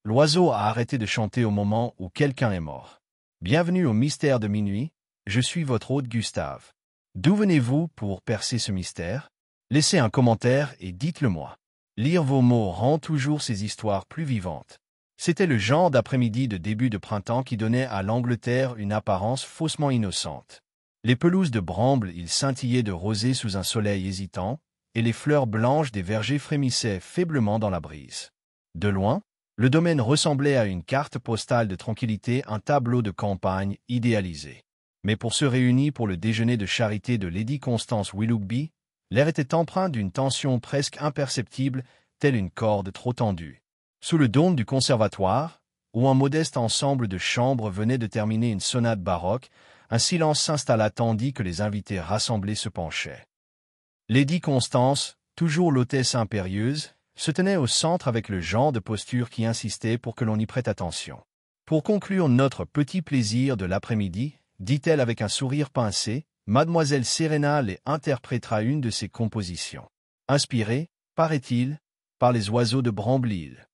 L'oiseau a arrêté de chanter au moment où quelqu'un est mort. Bienvenue au mystère de minuit, je suis votre hôte Gustave. D'où venez-vous pour percer ce mystère? Laissez un commentaire et dites-le-moi. Lire vos mots rend toujours ces histoires plus vivantes. C'était le genre d'après-midi de début de printemps qui donnait à l'Angleterre une apparence faussement innocente. Les pelouses de brambles ils scintillaient de rosée sous un soleil hésitant, et les fleurs blanches des vergers frémissaient faiblement dans la brise. De loin, le domaine ressemblait à une carte postale de tranquillité, un tableau de campagne idéalisé. Mais pour ceux réunis pour le déjeuner de charité de Lady Constance Willoughby, l'air était empreint d'une tension presque imperceptible, telle une corde trop tendue. Sous le dôme du conservatoire, où un modeste ensemble de chambres venait de terminer une sonate baroque, un silence s'installa tandis que les invités rassemblés se penchaient. Lady Constance, toujours l'hôtesse impérieuse, se tenait au centre avec le genre de posture qui insistait pour que l'on y prête attention. Pour conclure notre petit plaisir de l'après-midi, dit-elle avec un sourire pincé, Mademoiselle Serena les interprétera une de ses compositions. Inspirée, paraît-il, par les oiseaux de Bramble-Hill.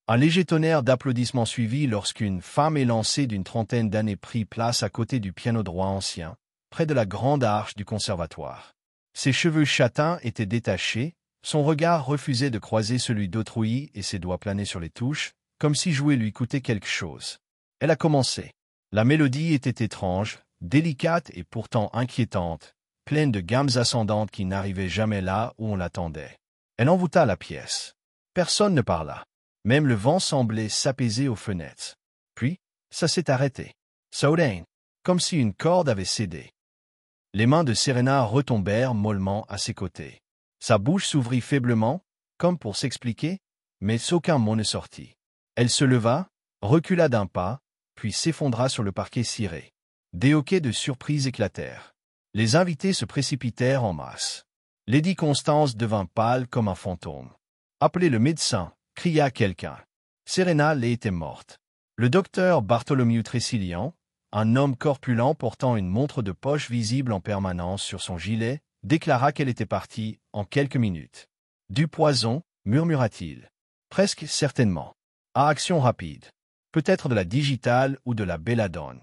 Un léger tonnerre d'applaudissements suivit lorsqu'une femme élancée d'une trentaine d'années prit place à côté du piano droit ancien, près de la grande arche du conservatoire. Ses cheveux châtains étaient détachés, son regard refusait de croiser celui d'autrui et ses doigts planaient sur les touches, comme si jouer lui coûtait quelque chose. Elle a commencé. La mélodie était étrange, délicate et pourtant inquiétante, pleine de gammes ascendantes qui n'arrivaient jamais là où on l'attendait. Elle envoûta la pièce. Personne ne parla. Même le vent semblait s'apaiser aux fenêtres. Puis, ça s'est arrêté. Soudain, comme si une corde avait cédé. Les mains de Serena retombèrent mollement à ses côtés. Sa bouche s'ouvrit faiblement, comme pour s'expliquer, mais aucun mot ne sortit. Elle se leva, recula d'un pas, puis s'effondra sur le parquet ciré. Des hoquets de surprise éclatèrent. Les invités se précipitèrent en masse. Lady Constance devint pâle comme un fantôme. « Appelez le médecin !» cria quelqu'un. Serena était morte. Le docteur Bartholomew Tressilian, un homme corpulent portant une montre de poche visible en permanence sur son gilet, déclara qu'elle était partie en quelques minutes. « Du poison » murmura-t-il. « Presque certainement. À action rapide. Peut-être de la digitale ou de la belladone.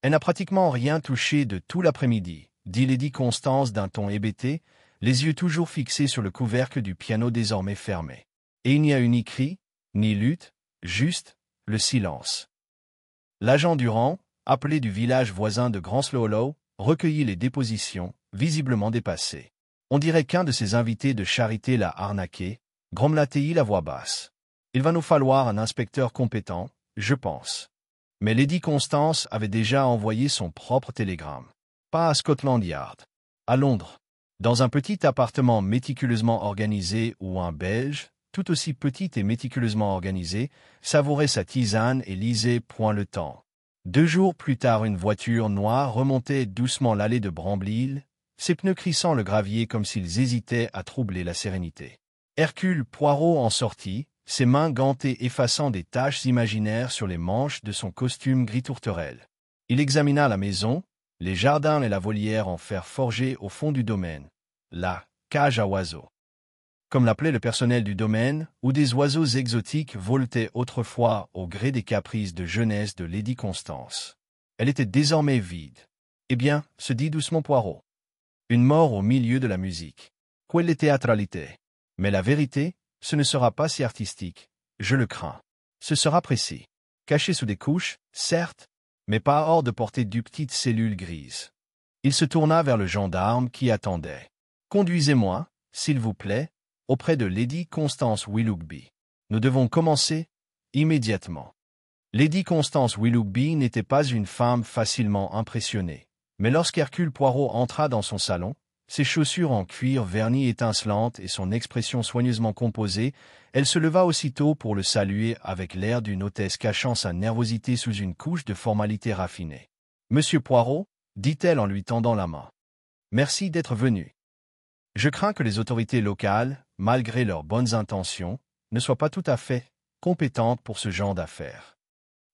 Elle n'a pratiquement rien touché de tout l'après-midi, dit Lady Constance d'un ton hébété, les yeux toujours fixés sur le couvercle du piano désormais fermé. Et il n'y a eu ni cri, ni lutte, juste le silence. L'agent Durand, appelé du village voisin de Granslow, recueillit les dépositions, visiblement dépassées. On dirait qu'un de ses invités de charité l'a arnaqué, grommela-t-il à voix basse. Il va nous falloir un inspecteur compétent, je pense. Mais Lady Constance avait déjà envoyé son propre télégramme. Pas à Scotland Yard. À Londres. Dans un petit appartement méticuleusement organisé où un Belge, tout aussi petit et méticuleusement organisé, savourait sa tisane et lisait point le temps. 2 jours plus tard, une voiture noire remontait doucement l'allée de Bramble-Hill, ses pneus crissant le gravier comme s'ils hésitaient à troubler la sérénité. Hercule Poirot en sortit, ses mains gantées effaçant des taches imaginaires sur les manches de son costume gris tourterelle. Il examina la maison, les jardins et la volière en fer forgé au fond du domaine, la cage à oiseaux, comme l'appelait le personnel du domaine, où des oiseaux exotiques voletaient autrefois au gré des caprices de jeunesse de Lady Constance. Elle était désormais vide. Eh bien, se dit doucement Poirot. Une mort au milieu de la musique. Quelle théâtralité. Mais la vérité, ce ne sera pas si artistique, je le crains. Ce sera précis. Caché sous des couches, certes, mais pas hors de portée du petite cellule grise. Il se tourna vers le gendarme qui attendait. « Conduisez-moi, s'il vous plaît, auprès de Lady Constance Willoughby. Nous devons commencer immédiatement. » Lady Constance Willoughby n'était pas une femme facilement impressionnée, mais lorsqu'Hercule Poirot entra dans son salon, ses chaussures en cuir verni étincelantes et son expression soigneusement composée, elle se leva aussitôt pour le saluer avec l'air d'une hôtesse cachant sa nervosité sous une couche de formalité raffinée. « Monsieur Poirot, dit-elle en lui tendant la main. Merci d'être venu. Je crains que les autorités locales, malgré leurs bonnes intentions, ne soient pas tout à fait compétentes pour ce genre d'affaires. »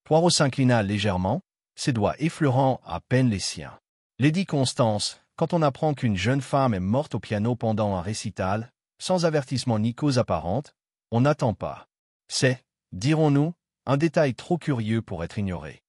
Poirot s'inclina légèrement, ses doigts effleurant à peine les siens. « Lady Constance, quand on apprend qu'une jeune femme est morte au piano pendant un récital, sans avertissement ni cause apparente, on n'attend pas. C'est, dirons-nous, un détail trop curieux pour être ignoré.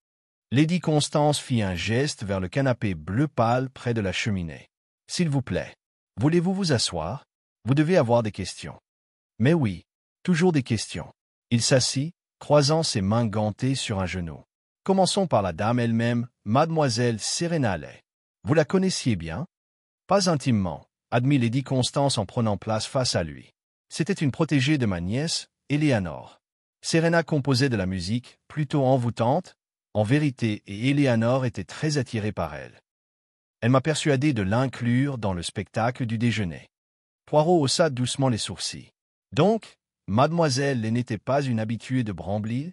Lady Constance fit un geste vers le canapé bleu pâle près de la cheminée. « S'il vous plaît, voulez-vous vous asseoir? Vous devez avoir des questions. » « Mais oui, toujours des questions. » Il s'assit, croisant ses mains gantées sur un genou. « Commençons par la dame elle-même, mademoiselle Serena Ley. Vous la connaissiez bien? » « Pas intimement, » admit Lady Constance en prenant place face à lui. C'était une protégée de ma nièce, Eleanor. Serena composait de la musique, plutôt envoûtante, en vérité, et Eleanor était très attirée par elle. Elle m'a persuadé de l'inclure dans le spectacle du déjeuner. Poirot haussa doucement les sourcils. Donc, mademoiselle n'était pas une habituée de Brambley?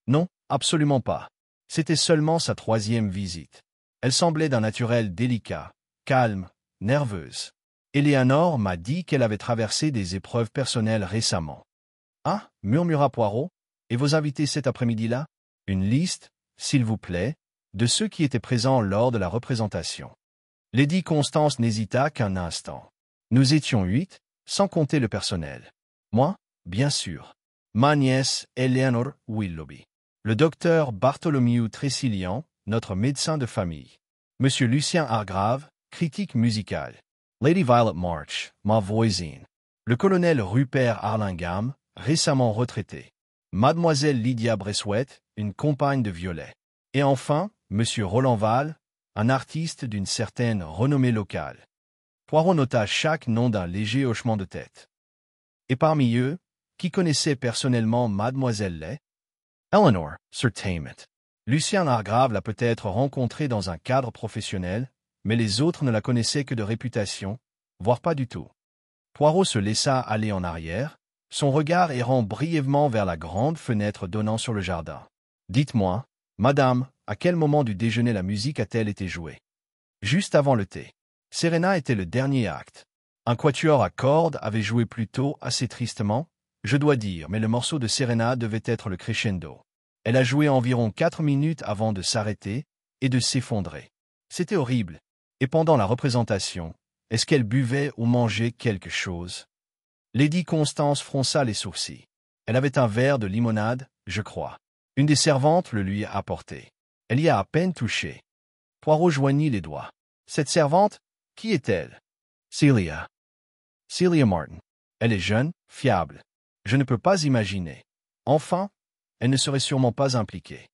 Non, absolument pas. C'était seulement sa 3e visite. Elle semblait d'un naturel délicat, calme, nerveuse. Eleanor m'a dit qu'elle avait traversé des épreuves personnelles récemment. Ah, murmura Poirot, et vos invités cet après-midi-là? Une liste, s'il vous plaît, de ceux qui étaient présents lors de la représentation. Lady Constance n'hésita qu'un instant. Nous étions 8, sans compter le personnel. Moi, bien sûr. Ma nièce, Eleanor Willoughby. Le docteur Bartholomew Tressilian, notre médecin de famille. Monsieur Lucien Hargrave, critique musical. Lady Violet March, ma voisine. Le colonel Rupert Arlingham, récemment retraité. Mademoiselle Lydia Bressouette, une compagne de Violet. Et enfin, Monsieur Roland Val, un artiste d'une certaine renommée locale. Poirot nota chaque nom d'un léger hochement de tête. Et parmi eux, qui connaissait personnellement Mademoiselle Ley? Eleanor, certainement. Lucien Hargrave l'a peut-être rencontrée dans un cadre professionnel, mais les autres ne la connaissaient que de réputation, voire pas du tout. Poirot se laissa aller en arrière, son regard errant brièvement vers la grande fenêtre donnant sur le jardin. « Dites-moi, madame, à quel moment du déjeuner la musique a-t-elle été jouée? » Juste avant le thé. Serena était le dernier acte. Un quatuor à cordes avait joué plus tôt assez tristement, je dois dire, mais le morceau de Serena devait être le crescendo. Elle a joué environ 4 minutes avant de s'arrêter et de s'effondrer. C'était horrible. Et pendant la représentation, est-ce qu'elle buvait ou mangeait quelque chose? Lady Constance fronça les sourcils. Elle avait un verre de limonade, je crois. Une des servantes le lui a apporté. Elle y a à peine touché. Poirot joignit les doigts. Cette servante, qui est-elle? Celia. Celia Martin. Elle est jeune, fiable. Je ne peux pas imaginer. Enfin, elle ne serait sûrement pas impliquée.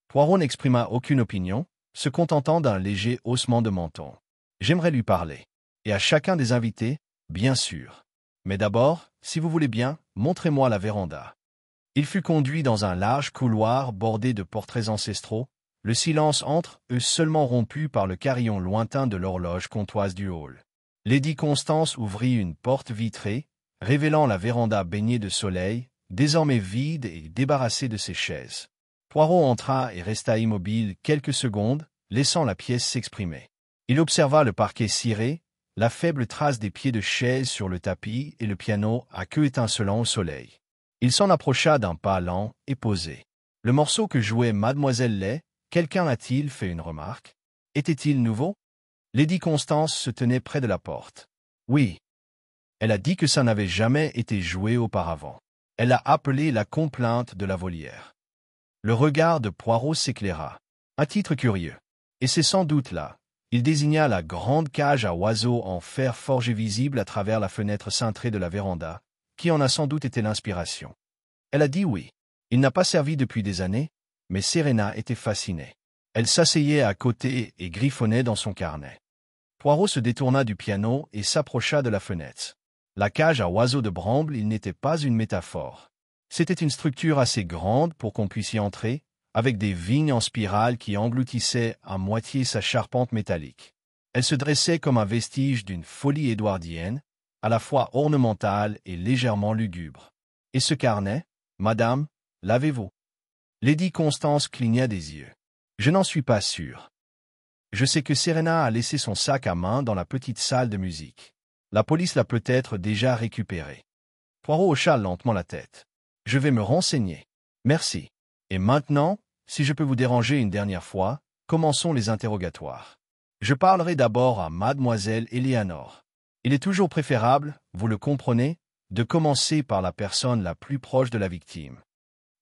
Poirot n'exprima aucune opinion, se contentant d'un léger haussement de menton. J'aimerais lui parler. Et à chacun des invités, bien sûr. Mais d'abord, si vous voulez bien, montrez-moi la véranda. Il fut conduit dans un large couloir bordé de portraits ancestraux, le silence entre eux seulement rompu par le carillon lointain de l'horloge comtoise du hall. Lady Constance ouvrit une porte vitrée, révélant la véranda baignée de soleil, désormais vide et débarrassée de ses chaises. Poirot entra et resta immobile quelques secondes, laissant la pièce s'exprimer. Il observa le parquet ciré, la faible trace des pieds de chaise sur le tapis et le piano à queue étincelant au soleil. Il s'en approcha d'un pas lent et posé. Le morceau que jouait Mademoiselle Ley, quelqu'un a-t-il fait une remarque? Était-il nouveau? Lady Constance se tenait près de la porte. Oui. Elle a dit que ça n'avait jamais été joué auparavant. Elle a appelé la complainte de la volière. Le regard de Poirot s'éclaira. Un titre curieux. Et c'est sans doute là. Il désigna la grande cage à oiseaux en fer forgé visible à travers la fenêtre cintrée de la véranda, qui en a sans doute été l'inspiration. Elle a dit oui. Il n'a pas servi depuis des années, mais Serena était fascinée. Elle s'asseyait à côté et griffonnait dans son carnet. Poirot se détourna du piano et s'approcha de la fenêtre. La cage à oiseaux de Bramble, il n'était pas une métaphore. C'était une structure assez grande pour qu'on puisse y entrer, avec des vignes en spirale qui engloutissaient à moitié sa charpente métallique. Elle se dressait comme un vestige d'une folie édouardienne, à la fois ornementale et légèrement lugubre. Et ce carnet, madame, l'avez-vous? Lady Constance cligna des yeux. Je n'en suis pas sûr. Je sais que Serena a laissé son sac à main dans la petite salle de musique. La police l'a peut-être déjà récupéré. Poirot hocha lentement la tête. Je vais me renseigner. Merci. Et maintenant, si je peux vous déranger une dernière fois, commençons les interrogatoires. Je parlerai d'abord à mademoiselle Eleanor. Il est toujours préférable, vous le comprenez, de commencer par la personne la plus proche de la victime.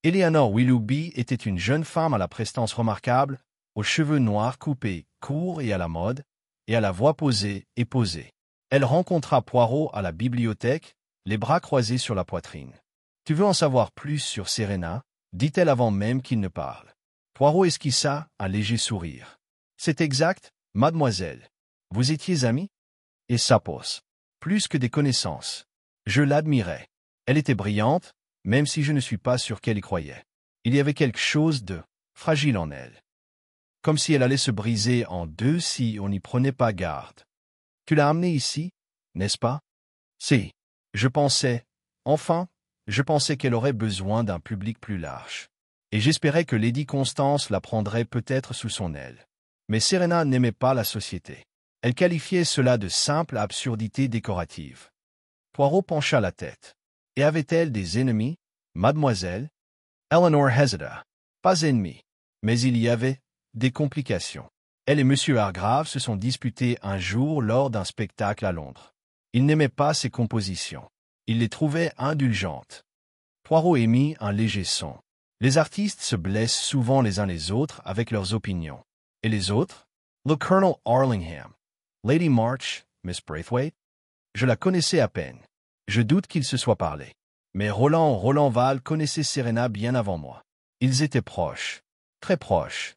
Eleanor Willoughby était une jeune femme à la prestance remarquable, aux cheveux noirs coupés, courts et à la mode, et à la voix posée et posée. Elle rencontra Poirot à la bibliothèque, les bras croisés sur la poitrine. « Tu veux en savoir plus sur Serena ?» dit-elle avant même qu'il ne parle. Poirot esquissa un léger sourire. « C'est exact, mademoiselle. Vous étiez amis ?» Et Sapos. Plus que des connaissances. Je l'admirais. Elle était brillante, même si je ne suis pas sûr qu'elle y croyait. Il y avait quelque chose de fragile en elle. Comme si elle allait se briser en deux si on n'y prenait pas garde. Tu l'as amenée ici, n'est-ce pas? Si. Je pensais qu'elle aurait besoin d'un public plus large. Et j'espérais que Lady Constance la prendrait peut-être sous son aile. Mais Serena n'aimait pas la société. Elle qualifiait cela de simple absurdité décorative. Poirot pencha la tête. Et avait-elle des ennemis, mademoiselle? Eleanor hésita. Pas ennemis. Mais il y avait des complications. Elle et M. Hargrave se sont disputés un jour lors d'un spectacle à Londres. Il n'aimait pas ses compositions. Il les trouvait indulgentes. Poirot émit un léger son. Les artistes se blessent souvent les uns les autres avec leurs opinions. Et les autres? Le Colonel Arlingham. Lady March, Miss Braithwaite? Je la connaissais à peine. Je doute qu'ils se soient parlé. Mais Roland Val connaissait Serena bien avant moi. Ils étaient proches. Très proches.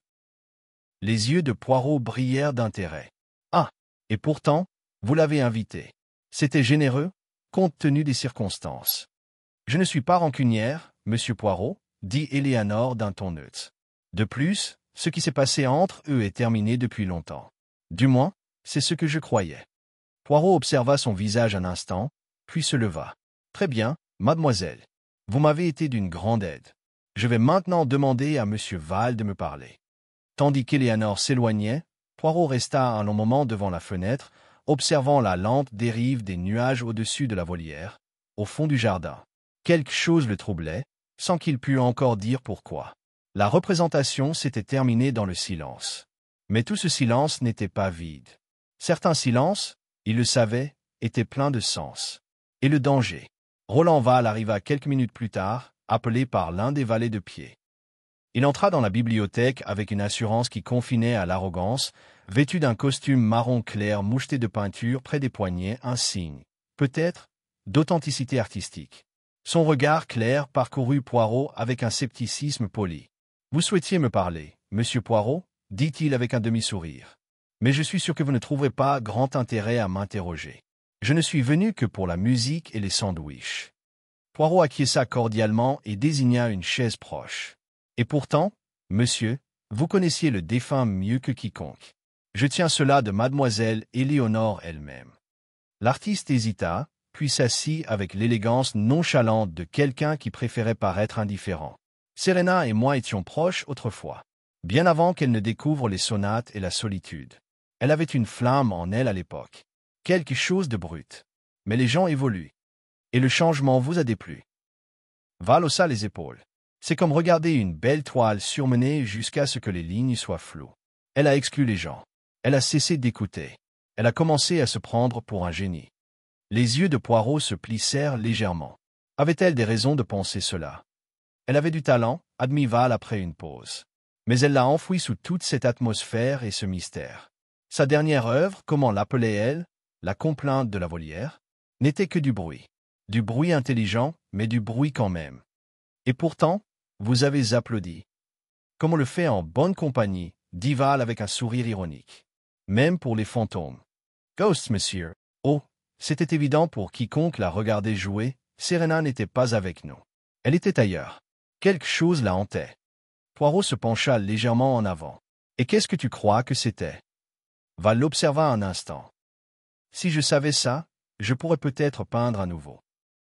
Les yeux de Poirot brillèrent d'intérêt. Ah! Et pourtant, vous l'avez invité. C'était généreux, compte tenu des circonstances. Je ne suis pas rancunière, monsieur Poirot, dit Eleanor d'un ton neutre. De plus, ce qui s'est passé entre eux est terminé depuis longtemps. Du moins, c'est ce que je croyais. Poirot observa son visage un instant, puis se leva. Très bien, mademoiselle. Vous m'avez été d'une grande aide. Je vais maintenant demander à monsieur Val de me parler. Tandis qu'Eleanor s'éloignait, Poirot resta un long moment devant la fenêtre, observant la lente dérive des nuages au-dessus de la volière, au fond du jardin. Quelque chose le troublait, sans qu'il pût encore dire pourquoi. La représentation s'était terminée dans le silence. Mais tout ce silence n'était pas vide. Certains silences, il le savait, étaient pleins de sens. Et le danger. Roland Val arriva quelques minutes plus tard, appelé par l'un des valets de pied. Il entra dans la bibliothèque avec une assurance qui confinait à l'arrogance, vêtu d'un costume marron clair moucheté de peinture près des poignets, un signe, peut-être, d'authenticité artistique. Son regard clair parcourut Poirot avec un scepticisme poli. « Vous souhaitiez me parler, monsieur Poirot ?» dit-il avec un demi-sourire. « Mais je suis sûr que vous ne trouverez pas grand intérêt à m'interroger. Je ne suis venu que pour la musique et les sandwichs. » Poirot acquiesça cordialement et désigna une chaise proche. « Et pourtant, monsieur, vous connaissiez le défunt mieux que quiconque. Je tiens cela de mademoiselle Éléonore elle-même. » L'artiste hésita, puis s'assit avec l'élégance nonchalante de quelqu'un qui préférait paraître indifférent. Serena et moi étions proches autrefois, bien avant qu'elle ne découvre les sonates et la solitude. Elle avait une flamme en elle à l'époque. Quelque chose de brut. Mais les gens évoluent. Et le changement vous a déplu. Val haussa les épaules. C'est comme regarder une belle toile surmenée jusqu'à ce que les lignes soient floues. Elle a exclu les gens. Elle a cessé d'écouter. Elle a commencé à se prendre pour un génie. Les yeux de Poirot se plissèrent légèrement. Avait-elle des raisons de penser cela? Elle avait du talent, admit Val après une pause. Mais elle l'a enfoui sous toute cette atmosphère et ce mystère. Sa dernière œuvre, comment l'appelait-elle, La complainte de la volière, n'était que du bruit. Du bruit intelligent, mais du bruit quand même. Et pourtant, vous avez applaudi. Comme on le fait en bonne compagnie, dit Val avec un sourire ironique. Même pour les fantômes. Ghosts, monsieur. Oh, c'était évident pour quiconque la regardait jouer, Serena n'était pas avec nous. Elle était ailleurs. Quelque chose la hantait. Poirot se pencha légèrement en avant. Et qu'est-ce que tu crois que c'était? Val l'observa un instant. Si je savais ça, je pourrais peut-être peindre à nouveau.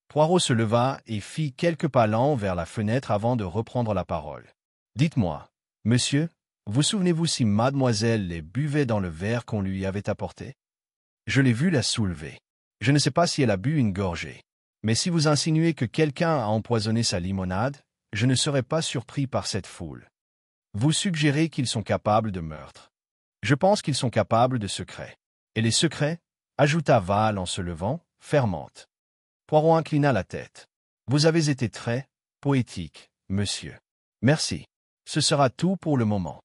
Poirot se leva et fit quelques pas lents vers la fenêtre avant de reprendre la parole. Dites-moi, monsieur, vous souvenez-vous si mademoiselle les buvait dans le verre qu'on lui avait apporté? Je l'ai vue la soulever. Je ne sais pas si elle a bu une gorgée. Mais si vous insinuez que quelqu'un a empoisonné sa limonade, je ne serais pas surpris par cette foule. Vous suggérez qu'ils sont capables de meurtre. Je pense qu'ils sont capables de secrets. Et les secrets, ajouta Val en se levant, fermentent. Poirot inclina la tête. Vous avez été très poétique, monsieur. Merci. Ce sera tout pour le moment.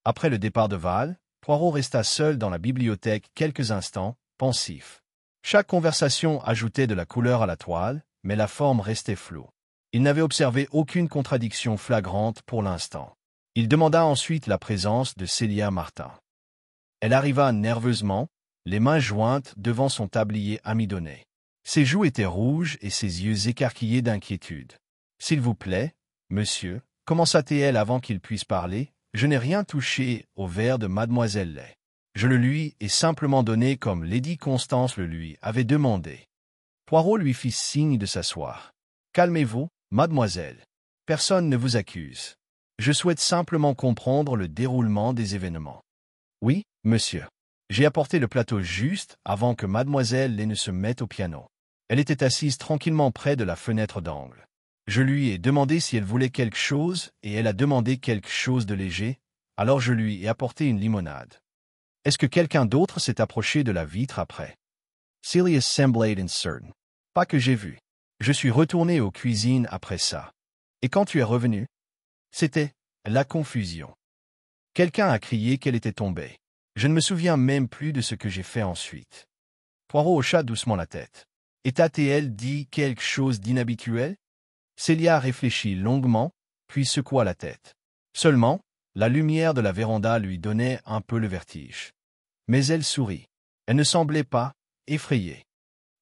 Après le départ de Val, Poirot resta seul dans la bibliothèque quelques instants, pensif. Chaque conversation ajoutait de la couleur à la toile, mais la forme restait floue. Il n'avait observé aucune contradiction flagrante pour l'instant. Il demanda ensuite la présence de Célia Martin. Elle arriva nerveusement, les mains jointes devant son tablier amidonné. Ses joues étaient rouges et ses yeux écarquillés d'inquiétude. « S'il vous plaît, monsieur, commença-t-elle avant qu'il puisse parler, je n'ai rien touché au verre de mademoiselle Lay. Je le lui ai simplement donné comme Lady Constance le lui avait demandé. » Poirot lui fit signe de s'asseoir. « Calmez-vous, mademoiselle. Personne ne vous accuse. Je souhaite simplement comprendre le déroulement des événements. »« Oui, monsieur. J'ai apporté le plateau juste avant que mademoiselle Lay ne se mette au piano. Elle était assise tranquillement près de la fenêtre d'angle. Je lui ai demandé si elle voulait quelque chose et elle a demandé quelque chose de léger, alors je lui ai apporté une limonade. Est-ce que quelqu'un d'autre s'est approché de la vitre après? » Celia semblait incertain. « Pas que j'ai vu. Je suis retourné aux cuisines après ça. Et quand tu es revenu? » C'était la confusion. Quelqu'un a crié qu'elle était tombée. Je ne me souviens même plus de ce que j'ai fait ensuite. Poirot hocha doucement la tête. « Et t'a-t-elle dit quelque chose d'inhabituel? » Célia réfléchit longuement, puis secoua la tête. Seulement, la lumière de la véranda lui donnait un peu le vertige. Mais elle sourit. Elle ne semblait pas effrayée.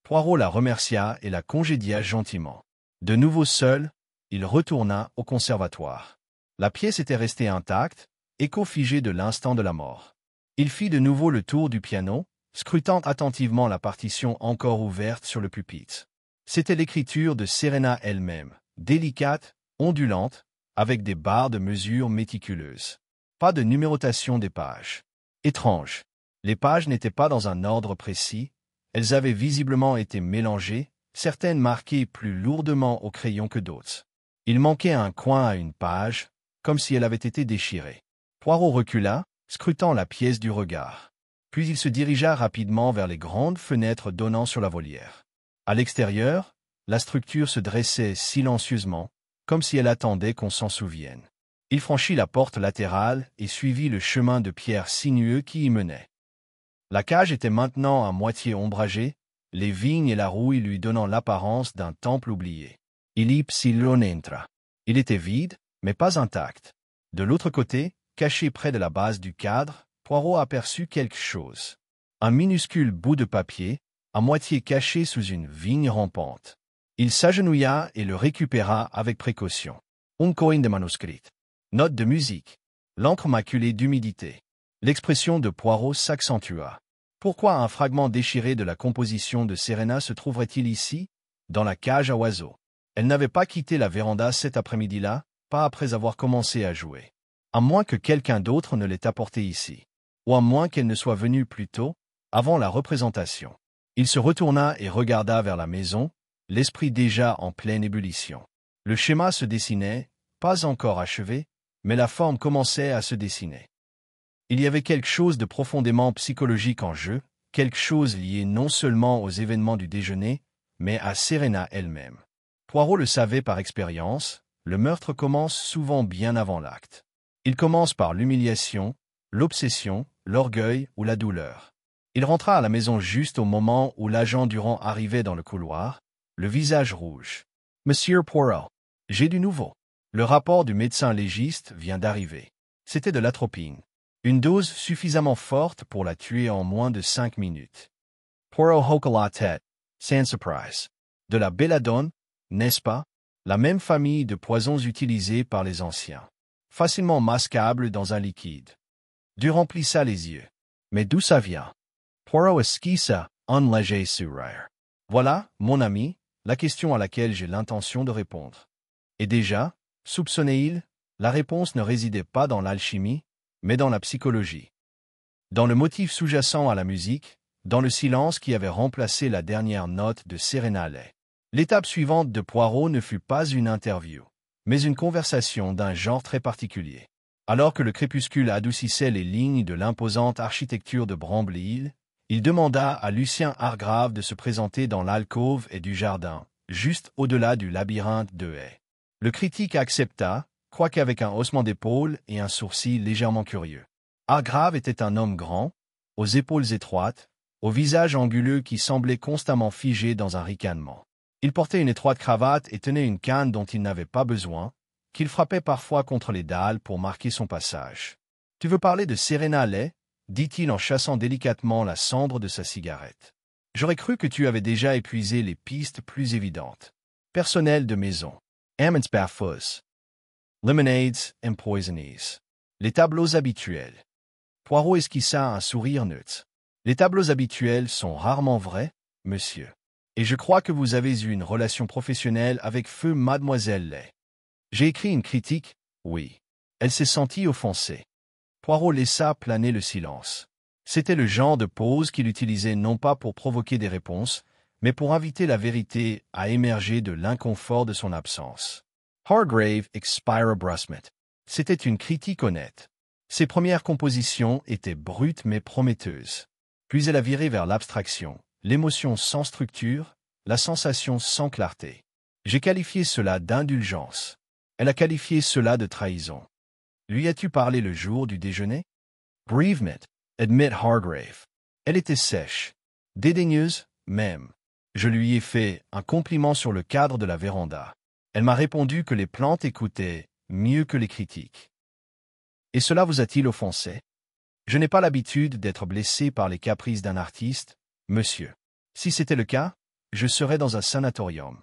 Poirot la remercia et la congédia gentiment. De nouveau seul, il retourna au conservatoire. La pièce était restée intacte, écho figé de l'instant de la mort. Il fit de nouveau le tour du piano, scrutant attentivement la partition encore ouverte sur le pupitre. C'était l'écriture de Serena elle-même, délicate, ondulante, avec des barres de mesure méticuleuses. Pas de numérotation des pages. Étrange. Les pages n'étaient pas dans un ordre précis, elles avaient visiblement été mélangées, certaines marquées plus lourdement au crayon que d'autres. Il manquait un coin à une page, comme si elle avait été déchirée. Poirot recula, scrutant la pièce du regard. Puis il se dirigea rapidement vers les grandes fenêtres donnant sur la volière. À l'extérieur, la structure se dressait silencieusement, comme si elle attendait qu'on s'en souvienne. Il franchit la porte latérale et suivit le chemin de pierre sinueux qui y menait. La cage était maintenant à moitié ombragée, les vignes et la rouille lui donnant l'apparence d'un temple oublié. Il entra. Il était vide, mais pas intact. De l'autre côté, caché près de la base du cadre, Poirot aperçut quelque chose. Un minuscule bout de papier, à moitié caché sous une vigne rampante. Il s'agenouilla et le récupéra avec précaution. Un coin de manuscrit. Note de musique. L'encre maculée d'humidité. L'expression de Poirot s'accentua. Pourquoi un fragment déchiré de la composition de Serena se trouverait-il ici, dans la cage à oiseaux? Elle n'avait pas quitté la véranda cet après-midi-là, pas après avoir commencé à jouer. À moins que quelqu'un d'autre ne l'ait apporté ici. Ou à moins qu'elle ne soit venue plus tôt, avant la représentation. Il se retourna et regarda vers la maison, l'esprit déjà en pleine ébullition. Le schéma se dessinait, pas encore achevé, mais la forme commençait à se dessiner. Il y avait quelque chose de profondément psychologique en jeu, quelque chose lié non seulement aux événements du déjeuner, mais à Serena elle-même. Poirot le savait par expérience, le meurtre commence souvent bien avant l'acte. Il commence par l'humiliation, l'obsession, l'orgueil ou la douleur. Il rentra à la maison juste au moment où l'agent Durand arrivait dans le couloir, le visage rouge. « Monsieur Poirot, j'ai du nouveau. Le rapport du médecin légiste vient d'arriver. C'était de l'atropine. Une dose suffisamment forte pour la tuer en moins de 5 minutes. » Poirot hocha la tête, sans surprise. De la belladone, n'est-ce pas? La même famille de poisons utilisés par les anciens. Facilement masquable dans un liquide. Durand plissa les yeux. Mais d'où ça vient? Poirot esquissa un léger sourire. Voilà, mon ami, la question à laquelle j'ai l'intention de répondre. Et déjà, soupçonnait-il, la réponse ne résidait pas dans l'alchimie, mais dans la psychologie. Dans le motif sous-jacent à la musique, dans le silence qui avait remplacé la dernière note de Serena Lay. L'étape suivante de Poirot ne fut pas une interview, mais une conversation d'un genre très particulier. Alors que le crépuscule adoucissait les lignes de l'imposante architecture de Bramble-Hill, il demanda à Lucien Hargrave de se présenter dans l'alcôve et du jardin, juste au-delà du labyrinthe de haies. Le critique accepta, quoique avec un haussement d'épaule et un sourcil légèrement curieux. Hargrave était un homme grand, aux épaules étroites, au visage anguleux qui semblait constamment figé dans un ricanement. Il portait une étroite cravate et tenait une canne dont il n'avait pas besoin, qu'il frappait parfois contre les dalles pour marquer son passage. « Tu veux parler de Serena Lay » dit-il en chassant délicatement la cendre de sa cigarette. « J'aurais cru que tu avais déjà épuisé les pistes plus évidentes. Personnel de maison. Amensparfus. Lemonades and Poisonies. Les tableaux habituels. » Poirot esquissa un sourire neutre. « Les tableaux habituels sont rarement vrais, monsieur. Et je crois que vous avez eu une relation professionnelle avec feu Mademoiselle Lay. » J'ai écrit une critique, oui. Elle s'est sentie offensée. Poirot laissa planer le silence. C'était le genre de pause qu'il utilisait non pas pour provoquer des réponses, mais pour inviter la vérité à émerger de l'inconfort de son absence. Hargrave expira brusquement. C'était une critique honnête. Ses premières compositions étaient brutes mais prometteuses. Puis elle a viré vers l'abstraction, l'émotion sans structure, la sensation sans clarté. J'ai qualifié cela d'indulgence. Elle a qualifié cela de trahison. Lui as-tu parlé le jour du déjeuner? Brièvement, admit Hargrave. Elle était sèche, dédaigneuse, même. Je lui ai fait un compliment sur le cadre de la véranda. Elle m'a répondu que les plantes écoutaient mieux que les critiques. Et cela vous a-t-il offensé? Je n'ai pas l'habitude d'être blessé par les caprices d'un artiste, monsieur. Si c'était le cas, je serais dans un sanatorium.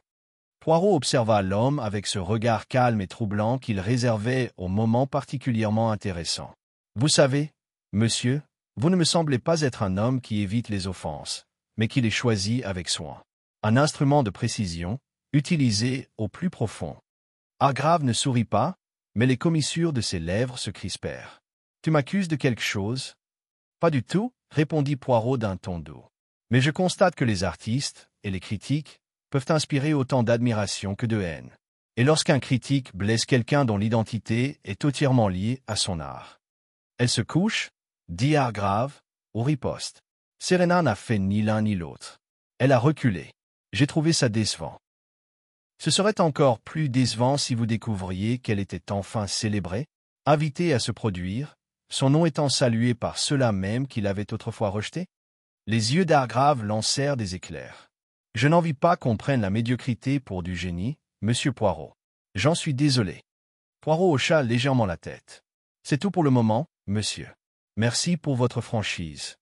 Poirot observa l'homme avec ce regard calme et troublant qu'il réservait aux moments particulièrement intéressants. Vous savez, monsieur, vous ne me semblez pas être un homme qui évite les offenses, mais qui les choisit avec soin. Un instrument de précision, utilisé au plus profond. Hargrave ne sourit pas, mais les commissures de ses lèvres se crispèrent. Tu m'accuses de quelque chose? Pas du tout, répondit Poirot d'un ton doux. Mais je constate que les artistes, et les critiques, peuvent inspirer autant d'admiration que de haine. Et lorsqu'un critique blesse quelqu'un dont l'identité est entièrement liée à son art. Elle se couche, dit Hargrave, au riposte. Serena n'a fait ni l'un ni l'autre. Elle a reculé. J'ai trouvé ça décevant. Ce serait encore plus décevant si vous découvriez qu'elle était enfin célébrée, invitée à se produire, son nom étant salué par ceux-là même qui l'avaient autrefois rejeté. Les yeux d'Hargrave lancèrent des éclairs. Je n'envie pas qu'on prenne la médiocrité pour du génie, monsieur Poirot. J'en suis désolé. Poirot hocha légèrement la tête. C'est tout pour le moment, monsieur. Merci pour votre franchise.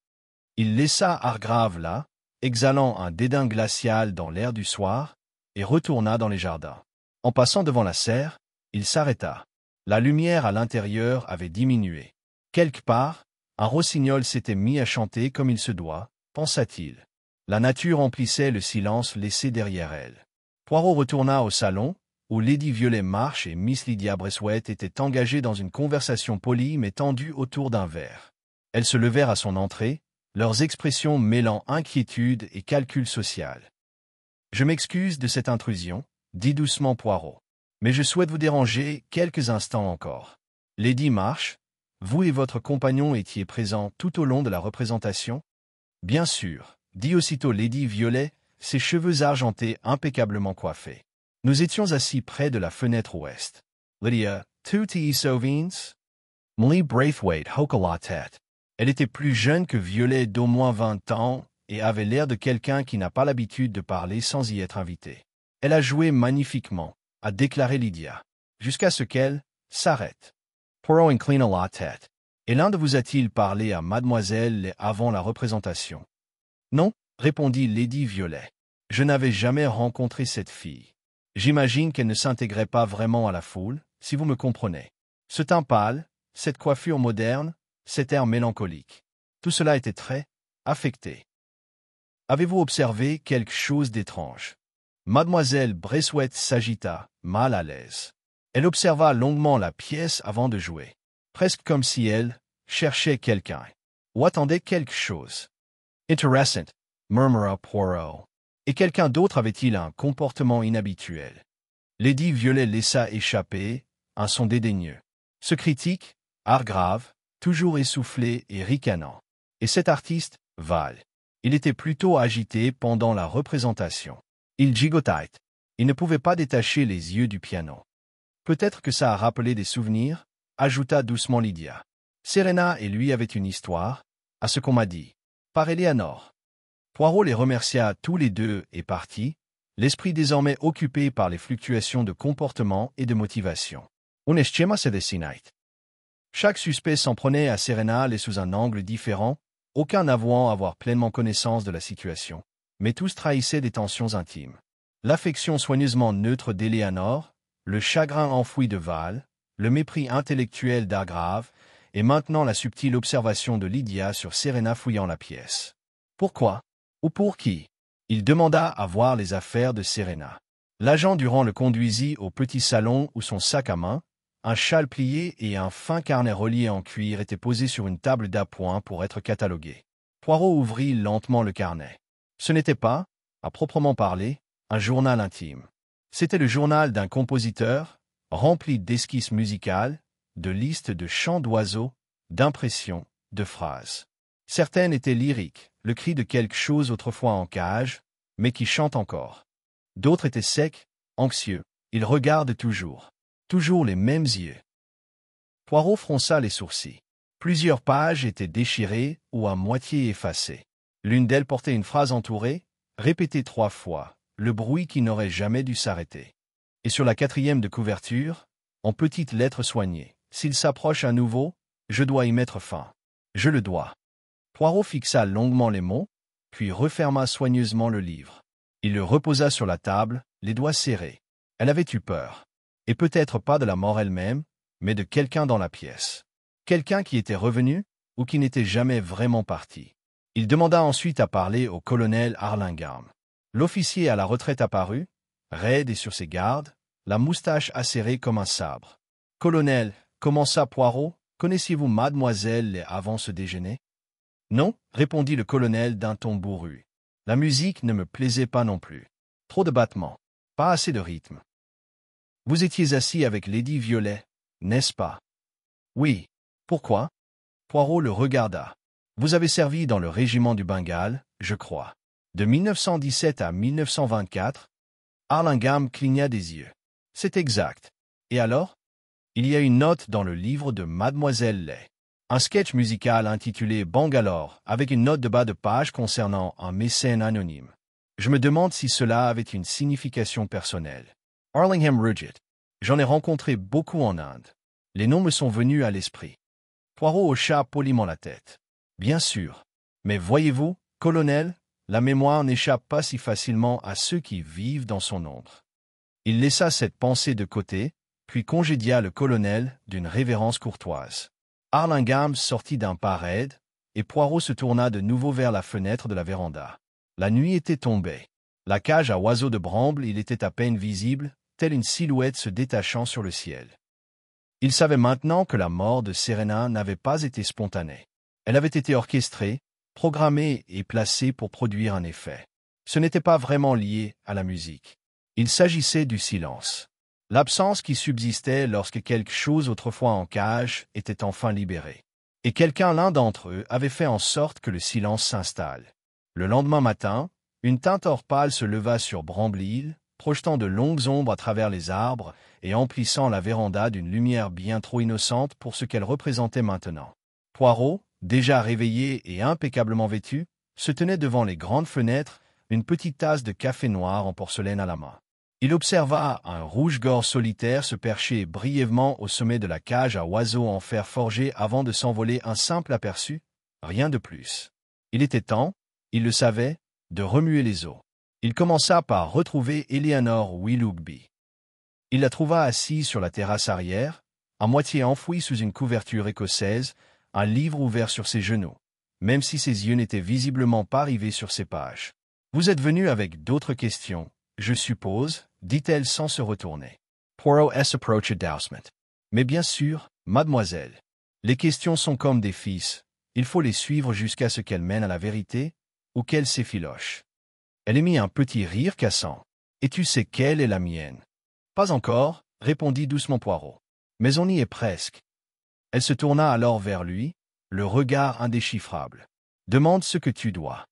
Il laissa Hargrave là, exhalant un dédain glacial dans l'air du soir, et retourna dans les jardins. En passant devant la serre, il s'arrêta. La lumière à l'intérieur avait diminué. Quelque part, un rossignol s'était mis à chanter comme il se doit, pensa-t-il. La nature emplissait le silence laissé derrière elle. Poirot retourna au salon, où Lady Violet Marsh et Miss Lydia Bresswaite étaient engagées dans une conversation polie mais tendue autour d'un verre. Elles se levèrent à son entrée, leurs expressions mêlant inquiétude et calcul social. « Je m'excuse de cette intrusion, » dit doucement Poirot. « Mais je souhaite vous déranger quelques instants encore. Lady Marsh, vous et votre compagnon étiez présents tout au long de la représentation? » « Bien sûr. » dit aussitôt Lady Violet, ses cheveux argentés impeccablement coiffés. Nous étions assis près de la fenêtre ouest. Lydia, tu t'y souviens? Molly Braithwaite hocha la tête. Elle était plus jeune que Violet d'au moins 20 ans et avait l'air de quelqu'un qui n'a pas l'habitude de parler sans y être invité. Elle a joué magnifiquement, a déclaré Lydia, jusqu'à ce qu'elle s'arrête. Poirot inclina la tête. Et l'un de vous a-t-il parlé à Mademoiselle avant la représentation? Non, répondit Lady Violet. Je n'avais jamais rencontré cette fille. J'imagine qu'elle ne s'intégrait pas vraiment à la foule, si vous me comprenez. Ce teint pâle, cette coiffure moderne, cet air mélancolique. Tout cela était très affecté. Avez-vous observé quelque chose d'étrange? Mademoiselle Bresswaite s'agita, mal à l'aise. Elle observa longuement la pièce avant de jouer, presque comme si elle cherchait quelqu'un ou attendait quelque chose. Intéressant, murmura Poirot. Et quelqu'un d'autre avait-il un comportement inhabituel? Lady Violet laissa échapper un son dédaigneux. Ce critique, Hargrave, toujours essoufflé et ricanant. Et cet artiste, Val. Il était plutôt agité pendant la représentation. Il gigotait. Il ne pouvait pas détacher les yeux du piano. Peut-être que ça a rappelé des souvenirs, ajouta doucement Lydia. Serena et lui avaient une histoire, à ce qu'on m'a dit. Par Eleanor. Poirot les remercia tous les deux et partit, l'esprit désormais occupé par les fluctuations de comportement et de motivation. Un esquema se dessinait. Chaque suspect s'en prenait à Serena et sous un angle différent, aucun n'avouant avoir pleinement connaissance de la situation, mais tous trahissaient des tensions intimes. L'affection soigneusement neutre d'Eleanor, le chagrin enfoui de Val, le mépris intellectuel d'Hargrave, et maintenant la subtile observation de Lydia sur Serena fouillant la pièce. Pourquoi? Ou pour qui? Il demanda à voir les affaires de Serena. L'agent Durand le conduisit au petit salon où son sac à main, un châle plié et un fin carnet relié en cuir étaient posés sur une table d'appoint pour être catalogués. Poirot ouvrit lentement le carnet. Ce n'était pas, à proprement parler, un journal intime. C'était le journal d'un compositeur, rempli d'esquisses musicales, de listes de chants d'oiseaux, d'impressions, de phrases. Certaines étaient lyriques, le cri de quelque chose autrefois en cage, mais qui chante encore. D'autres étaient secs, anxieux. Ils regardent toujours. Toujours les mêmes yeux. Poirot fronça les sourcils. Plusieurs pages étaient déchirées ou à moitié effacées. L'une d'elles portait une phrase entourée, répétée 3 fois, le bruit qui n'aurait jamais dû s'arrêter. Et sur la 4e de couverture, en petites lettres soignées, s'il s'approche à nouveau, je dois y mettre fin. Je le dois. Poirot fixa longuement les mots, puis referma soigneusement le livre. Il le reposa sur la table, les doigts serrés. Elle avait eu peur. Et peut-être pas de la mort elle-même, mais de quelqu'un dans la pièce. Quelqu'un qui était revenu, ou qui n'était jamais vraiment parti. Il demanda ensuite à parler au colonel Harlingham. L'officier à la retraite apparut, raide et sur ses gardes, la moustache acérée comme un sabre. « Colonel, commença Poirot, connaissiez-vous mademoiselle avant ce déjeuner ?»« Non, répondit le colonel d'un ton bourru. La musique ne me plaisait pas non plus. Trop de battements, pas assez de rythme. Vous étiez assis avec Lady Violet, n'est-ce pas? Oui. Pourquoi? Poirot le regarda. Vous avez servi dans le régiment du Bengale, je crois. De 1917 à 1924, Harlingham cligna des yeux. C'est exact. Et alors? Il y a une note dans le livre de Mademoiselle Lay. Un sketch musical intitulé Bangalore, avec une note de bas de page concernant un mécène anonyme. Je me demande si cela avait une signification personnelle. Harlingham rugit. J'en ai rencontré beaucoup en Inde. Les noms me sont venus à l'esprit. Poirot hocha poliment la tête. Bien sûr. Mais voyez-vous, colonel, la mémoire n'échappe pas si facilement à ceux qui vivent dans son ombre. Il laissa cette pensée de côté, puis congédia le colonel d'une révérence courtoise. Harlingham sortit d'un pas raide, et Poirot se tourna de nouveau vers la fenêtre de la véranda. La nuit était tombée. La cage à oiseaux de Bramble il était à peine visible, telle une silhouette se détachant sur le ciel. Il savait maintenant que la mort de Serena n'avait pas été spontanée. Elle avait été orchestrée, programmée et placée pour produire un effet. Ce n'était pas vraiment lié à la musique. Il s'agissait du silence. L'absence qui subsistait lorsque quelque chose autrefois en cage était enfin libéré. Et l'un d'entre eux, avait fait en sorte que le silence s'installe. Le lendemain matin, une teinte or pâle se leva sur Bramble-Hill, projetant de longues ombres à travers les arbres et emplissant la véranda d'une lumière bien trop innocente pour ce qu'elle représentait maintenant. Poirot, déjà réveillé et impeccablement vêtu, se tenait devant les grandes fenêtres, une petite tasse de café noir en porcelaine à la main. Il observa un rouge-gorge solitaire se percher brièvement au sommet de la cage à oiseaux en fer forgé avant de s'envoler un simple aperçu, rien de plus. Il était temps, il le savait, de remuer les os. Il commença par retrouver Eleanor Willoughby. Il la trouva assise sur la terrasse arrière, à moitié enfouie sous une couverture écossaise, un livre ouvert sur ses genoux, même si ses yeux n'étaient visiblement pas rivés sur ses pages. « Vous êtes venu avec d'autres questions, je suppose, dit-elle sans se retourner. Poirot s'approcha doucement. Mais bien sûr, mademoiselle. Les questions sont comme des fils, il faut les suivre jusqu'à ce qu'elles mènent à la vérité, ou qu'elles s'effilochent. Elle émit un petit rire cassant. Et tu sais quelle est la mienne? Pas encore, répondit doucement Poirot. Mais on y est presque. Elle se tourna alors vers lui, le regard indéchiffrable. Demande ce que tu dois.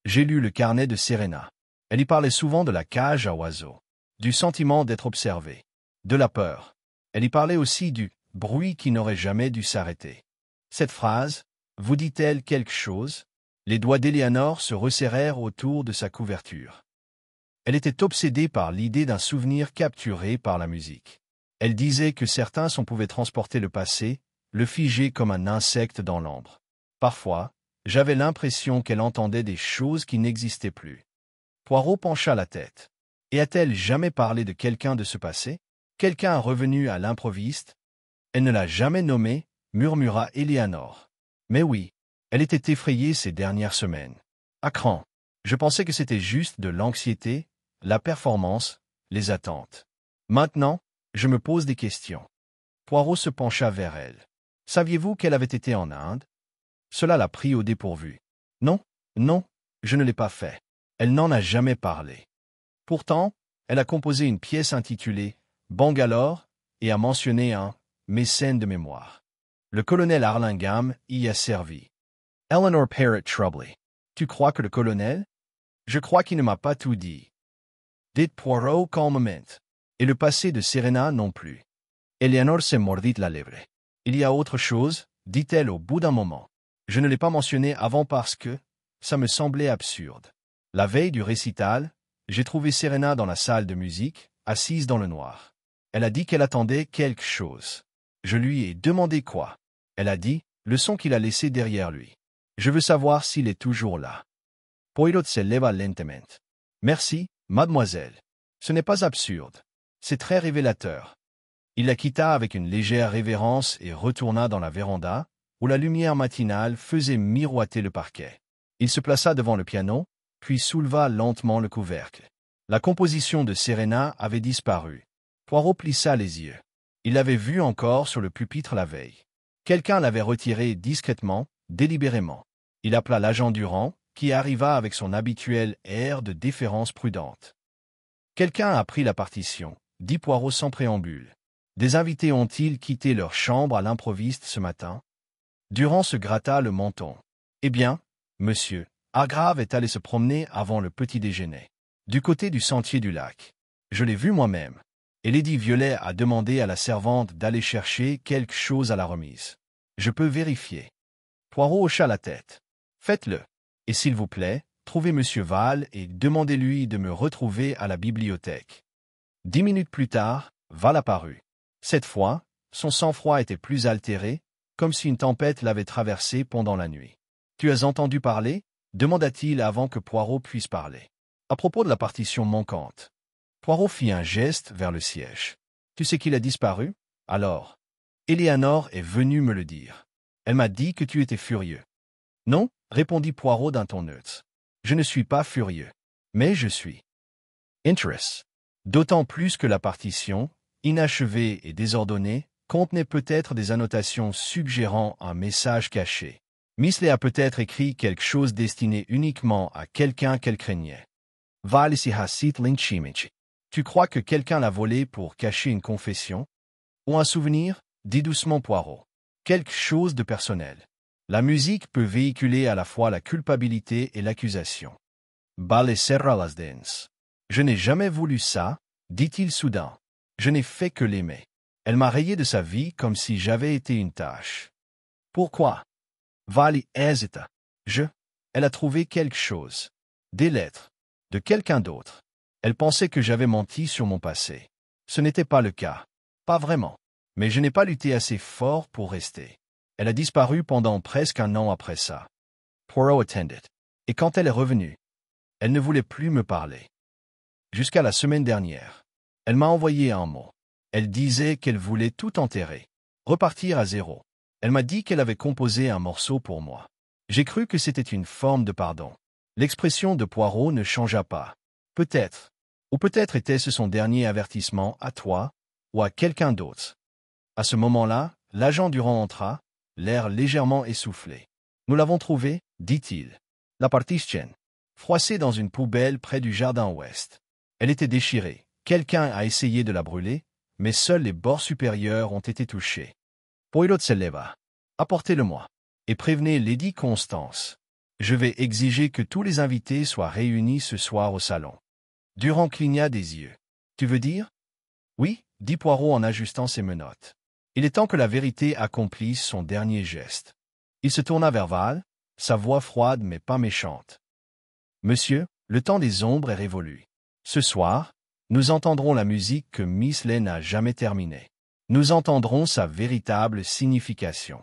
J'ai lu le carnet de Serena. Elle y parlait souvent de la cage à oiseaux, du sentiment d'être observé, de la peur. Elle y parlait aussi du bruit qui n'aurait jamais dû s'arrêter. Cette phrase, vous dit-elle quelque chose? Les doigts d'Eleanor se resserrèrent autour de sa couverture. Elle était obsédée par l'idée d'un souvenir capturé par la musique. Elle disait que certains s'en pouvaient transporter le passé, le figer comme un insecte dans l'ambre. Parfois, j'avais l'impression qu'elle entendait des choses qui n'existaient plus. Poirot pencha la tête. Et a-t-elle jamais parlé de quelqu'un de ce passé? Quelqu'un revenu à l'improviste? Elle ne l'a jamais nommé, murmura Eleanor. Mais oui, elle était effrayée ces dernières semaines. À cran. Je pensais que c'était juste de l'anxiété, la performance, les attentes. Maintenant, je me pose des questions. Poirot se pencha vers elle. Saviez-vous qu'elle avait été en Inde? Cela l'a pris au dépourvu. Non, non, je ne l'ai pas fait. Elle n'en a jamais parlé. Pourtant, elle a composé une pièce intitulée Bangalore et a mentionné un mécène de mémoire. Le colonel Arlingham y a servi. Eleanor Parrott Trubley. Tu crois que le colonel? Je crois qu'il ne m'a pas tout dit. Dit Poirot calmement. Et le passé de Serena non plus. Eleanor se mordit la lèvre. Il y a autre chose, dit-elle au bout d'un moment. Je ne l'ai pas mentionné avant parce que ça me semblait absurde. La veille du récital, j'ai trouvé Serena dans la salle de musique, assise dans le noir. Elle a dit qu'elle attendait quelque chose. Je lui ai demandé quoi. Elle a dit, le son qu'il a laissé derrière lui. Je veux savoir s'il est toujours là. Poirot se leva lentement. Merci, mademoiselle. Ce n'est pas absurde. C'est très révélateur. Il la quitta avec une légère révérence et retourna dans la véranda, où la lumière matinale faisait miroiter le parquet. Il se plaça devant le piano, puis souleva lentement le couvercle. La composition de Serena avait disparu. Poirot plissa les yeux. Il l'avait vue encore sur le pupitre la veille. Quelqu'un l'avait retirée discrètement, délibérément. Il appela l'agent Durand, qui arriva avec son habituel air de déférence prudente. Quelqu'un a pris la partition, dit Poirot sans préambule. Des invités ont-ils quitté leur chambre à l'improviste ce matin? Durand se gratta le menton. Eh bien, monsieur, Hargrave est allé se promener avant le petit déjeuner. Du côté du sentier du lac. Je l'ai vu moi-même. Et Lady Violet a demandé à la servante d'aller chercher quelque chose à la remise. Je peux vérifier. Poirot hocha la tête. Faites-le. Et s'il vous plaît, trouvez monsieur Val et demandez-lui de me retrouver à la bibliothèque. 10 minutes plus tard, Val apparut. Cette fois, son sang-froid était plus altéré, comme si une tempête l'avait traversé pendant la nuit. Tu as entendu parler? Demanda-t-il avant que Poirot puisse parler. À propos de la partition manquante. Poirot fit un geste vers le siège. Tu sais qu'il a disparu? Alors. Eleanor est venue me le dire. Elle m'a dit que tu étais furieux. Non, répondit Poirot d'un ton neutre. Je ne suis pas furieux. Mais je suis interest. D'autant plus que la partition, inachevée et désordonnée, contenait peut-être des annotations suggérant un message caché. Misley a peut-être écrit quelque chose destiné uniquement à quelqu'un qu'elle craignait. Val si hasit l'inchimici. Tu crois que quelqu'un l'a volé pour cacher une confession? Ou un souvenir? Dit doucement Poirot. Quelque chose de personnel. La musique peut véhiculer à la fois la culpabilité et l'accusation. Val serra las dents. Je n'ai jamais voulu ça, dit-il soudain. Je n'ai fait que l'aimer. Elle m'a rayé de sa vie comme si j'avais été une tâche. Pourquoi? Val hésita. Elle a trouvé quelque chose. Des lettres. De quelqu'un d'autre. Elle pensait que j'avais menti sur mon passé. Ce n'était pas le cas. Pas vraiment. Mais je n'ai pas lutté assez fort pour rester. Elle a disparu pendant presque un an après ça. Poirot attended. Et quand elle est revenue, elle ne voulait plus me parler. Jusqu'à la semaine dernière. Elle m'a envoyé un mot. Elle disait qu'elle voulait tout enterrer. Repartir à zéro. Elle m'a dit qu'elle avait composé un morceau pour moi. J'ai cru que c'était une forme de pardon. L'expression de Poirot ne changea pas. Peut-être. Ou peut-être était-ce son dernier avertissement à toi, ou à quelqu'un d'autre. À ce moment-là, l'agent Durand entra, l'air légèrement essoufflé. Nous l'avons trouvée, dit-il. La partition. Froissée dans une poubelle près du jardin ouest. Elle était déchirée. Quelqu'un a essayé de la brûler, mais seuls les bords supérieurs ont été touchés. Poirot se leva. Apportez-le-moi. Et prévenez Lady Constance. Je vais exiger que tous les invités soient réunis ce soir au salon. Durand cligna des yeux. Tu veux dire? Oui, dit Poirot en ajustant ses menottes. Il est temps que la vérité accomplisse son dernier geste. Il se tourna vers Val, sa voix froide mais pas méchante. Monsieur, le temps des ombres est révolu. Ce soir, nous entendrons la musique que Miss Lane n'a jamais terminée. Nous entendrons sa véritable signification.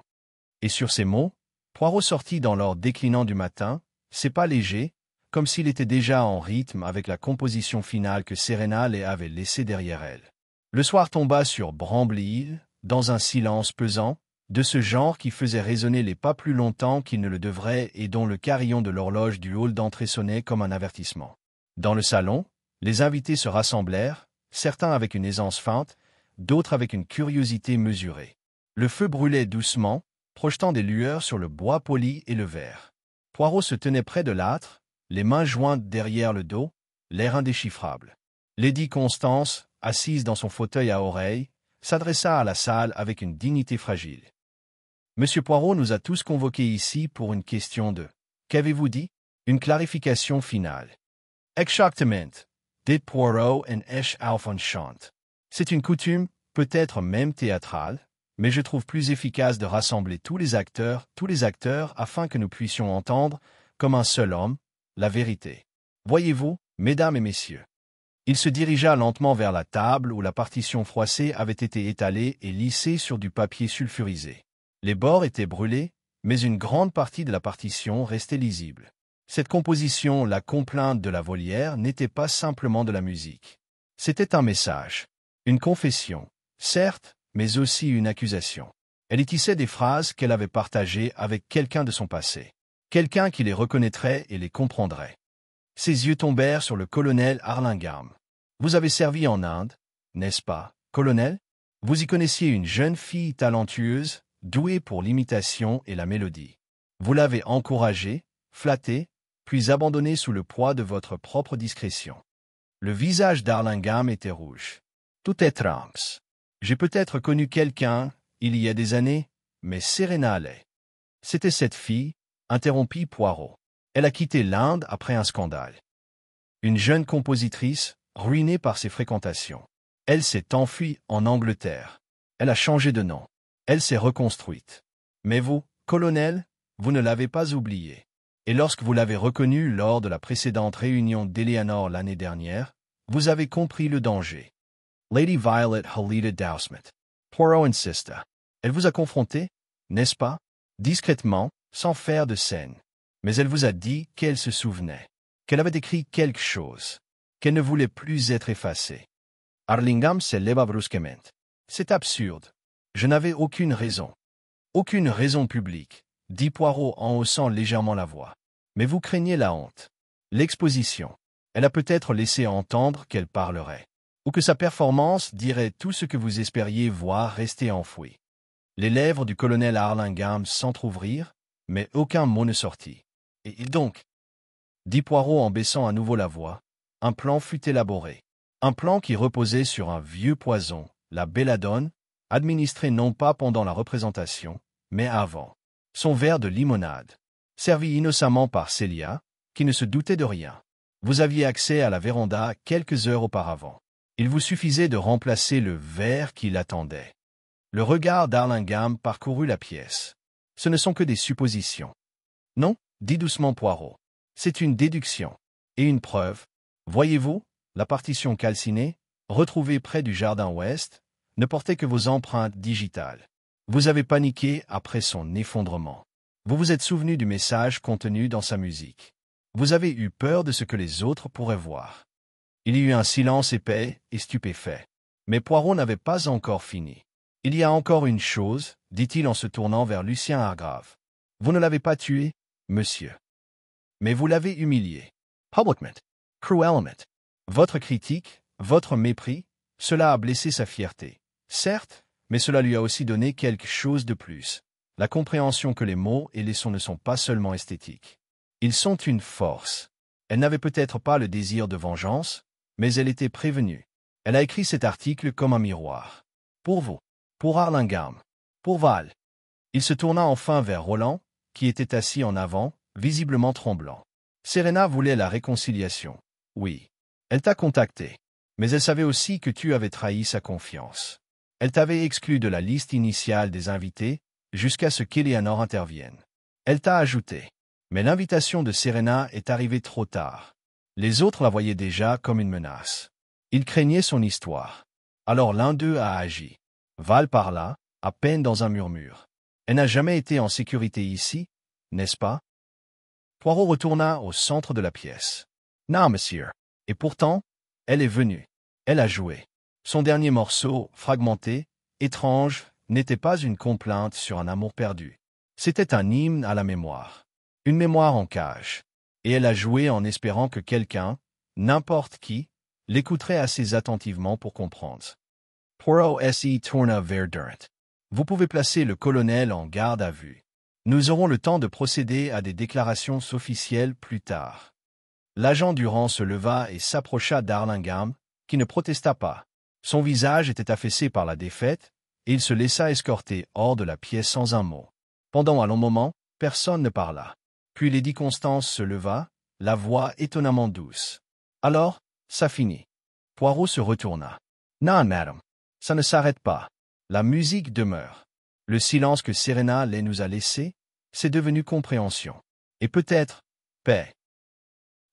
Et sur ces mots, Poirot sortit dans l'ordre déclinant du matin, ses pas légers, comme s'il était déjà en rythme avec la composition finale que Serena les avait laissée derrière elle. Le soir tomba sur Brambly, dans un silence pesant, de ce genre qui faisait résonner les pas plus longtemps qu'il ne le devrait et dont le carillon de l'horloge du hall d'entrée sonnait comme un avertissement. Dans le salon, les invités se rassemblèrent, certains avec une aisance feinte, d'autres avec une curiosité mesurée. Le feu brûlait doucement, projetant des lueurs sur le bois poli et le verre. Poirot se tenait près de l'âtre, les mains jointes derrière le dos, l'air indéchiffrable. Lady Constance, assise dans son fauteuil à oreilles, s'adressa à la salle avec une dignité fragile. « Monsieur Poirot nous a tous convoqués ici pour une question de... Qu'avez-vous dit? Une clarification finale. » « Exactement, dit Poirot en échauffant. C'est une coutume, peut-être même théâtrale, mais je trouve plus efficace de rassembler tous les acteurs, afin que nous puissions entendre, comme un seul homme, la vérité. Voyez-vous, mesdames et messieurs. » Il se dirigea lentement vers la table où la partition froissée avait été étalée et lissée sur du papier sulfurisé. Les bords étaient brûlés, mais une grande partie de la partition restait lisible. Cette composition, la complainte de la volière, n'était pas simplement de la musique. C'était un message, une confession, certes, mais aussi une accusation. Elle y tissait des phrases qu'elle avait partagées avec quelqu'un de son passé. Quelqu'un qui les reconnaîtrait et les comprendrait. Ses yeux tombèrent sur le colonel Harlingham. « Vous avez servi en Inde, n'est-ce pas, colonel? Vous y connaissiez une jeune fille talentueuse, douée pour l'imitation et la mélodie. Vous l'avez encouragée, flattée, puis abandonnée sous le poids de votre propre discrétion. » Le visage d'Harlingham était rouge. « Tout est trans. J'ai peut-être connu quelqu'un, il y a des années, mais Serena allait. » « C'était cette fille, interrompit Poirot. Elle a quitté l'Inde après un scandale. Une jeune compositrice, ruinée par ses fréquentations. Elle s'est enfuie en Angleterre. Elle a changé de nom. Elle s'est reconstruite. Mais vous, colonel, vous ne l'avez pas oubliée. Et lorsque vous l'avez reconnue lors de la précédente réunion d'Eleanor l'année dernière, vous avez compris le danger. Lady Violet Halida Dowsmet. Poirot insista. Elle vous a confronté, n'est-ce pas? Discrètement, sans faire de scène. Mais elle vous a dit qu'elle se souvenait, qu'elle avait écrit quelque chose, qu'elle ne voulait plus être effacée. Harlingham se leva brusquement. C'est absurde. Je n'avais aucune raison. Aucune raison publique, dit Poirot en haussant légèrement la voix. Mais vous craignez la honte. L'exposition. Elle a peut-être laissé entendre qu'elle parlerait. Ou que sa performance dirait tout ce que vous espériez voir rester enfoui. Les lèvres du colonel Harlingham s'entr'ouvrirent, mais aucun mot ne sortit. Et donc, dit Poirot en baissant à nouveau la voix, un plan fut élaboré. Un plan qui reposait sur un vieux poison, la belladone, administré non pas pendant la représentation, mais avant. Son verre de limonade, servi innocemment par Célia, qui ne se doutait de rien. Vous aviez accès à la véranda quelques heures auparavant. Il vous suffisait de remplacer le verre qui l'attendait. Le regard d'Harlingham parcourut la pièce. Ce ne sont que des suppositions. Non, dit doucement Poirot. C'est une déduction. Et une preuve. Voyez-vous, la partition calcinée, retrouvée près du jardin ouest, ne portait que vos empreintes digitales. Vous avez paniqué après son effondrement. Vous vous êtes souvenu du message contenu dans sa musique. Vous avez eu peur de ce que les autres pourraient voir. Il y eut un silence épais et stupéfait. Mais Poirot n'avait pas encore fini. « Il y a encore une chose, dit-il en se tournant vers Lucien Hargrave. Vous ne l'avez pas tué, monsieur. Mais vous l'avez humilié. Publiquement. Cruellement. Votre critique, votre mépris, cela a blessé sa fierté. Certes, mais cela lui a aussi donné quelque chose de plus. La compréhension que les mots et les sons ne sont pas seulement esthétiques. Ils sont une force. Elle n'avait peut-être pas le désir de vengeance, mais elle était prévenue. Elle a écrit cet article comme un miroir. Pour vous. Pour Harlingham. Pour Val. Il se tourna enfin vers Roland, qui était assis en avant, visiblement tremblant. Serena voulait la réconciliation. Oui. Elle t'a contacté. Mais elle savait aussi que tu avais trahi sa confiance. Elle t'avait exclu de la liste initiale des invités jusqu'à ce qu'Eleanor intervienne. Elle t'a ajouté. Mais l'invitation de Serena est arrivée trop tard. Les autres la voyaient déjà comme une menace. Ils craignaient son histoire. Alors l'un d'eux a agi. Val parla, à peine dans un murmure. Elle n'a jamais été en sécurité ici, n'est-ce pas? Poirot retourna au centre de la pièce. Non, monsieur. Et pourtant, elle est venue. Elle a joué. Son dernier morceau, fragmenté, étrange, n'était pas une complainte sur un amour perdu. C'était un hymne à la mémoire. Une mémoire en cage. Et elle a joué en espérant que quelqu'un, n'importe qui, l'écouterait assez attentivement pour comprendre. Poirot se tourna vers Durant. Vous pouvez placer le colonel en garde à vue. Nous aurons le temps de procéder à des déclarations officielles plus tard. L'agent Durant se leva et s'approcha d'Arlingham, qui ne protesta pas. Son visage était affaissé par la défaite, et il se laissa escorter hors de la pièce sans un mot. Pendant un long moment, personne ne parla. Puis Lady Constance se leva, la voix étonnamment douce. Alors, ça finit. Poirot se retourna. Non, madame. Ça ne s'arrête pas. La musique demeure. Le silence que Serena nous a laissé, c'est devenu compréhension. Et peut-être, paix.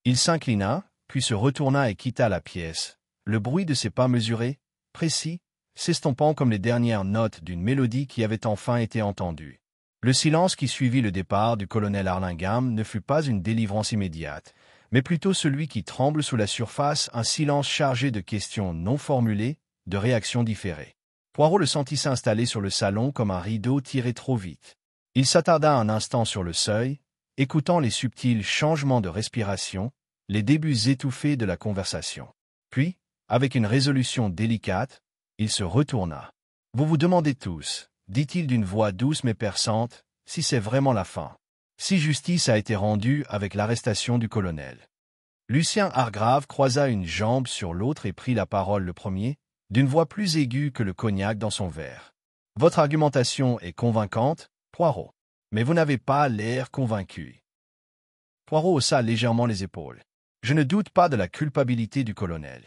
Il s'inclina, puis se retourna et quitta la pièce. Le bruit de ses pas mesurés, précis, s'estompant comme les dernières notes d'une mélodie qui avait enfin été entendue. Le silence qui suivit le départ du colonel Arlingham ne fut pas une délivrance immédiate, mais plutôt celui qui tremble sous la surface, un silence chargé de questions non formulées, de réactions différées. Poirot le sentit s'installer sur le salon comme un rideau tiré trop vite. Il s'attarda un instant sur le seuil, écoutant les subtils changements de respiration, les débuts étouffés de la conversation. Puis, avec une résolution délicate, il se retourna. « Vous vous demandez tous, dit-il d'une voix douce mais perçante, si c'est vraiment la fin. Si justice a été rendue avec l'arrestation du colonel. » Lucien Hargrave croisa une jambe sur l'autre et prit la parole le premier, d'une voix plus aiguë que le cognac dans son verre. « Votre argumentation est convaincante, Poirot, mais vous n'avez pas l'air convaincu. » Poirot haussa légèrement les épaules. « Je ne doute pas de la culpabilité du colonel.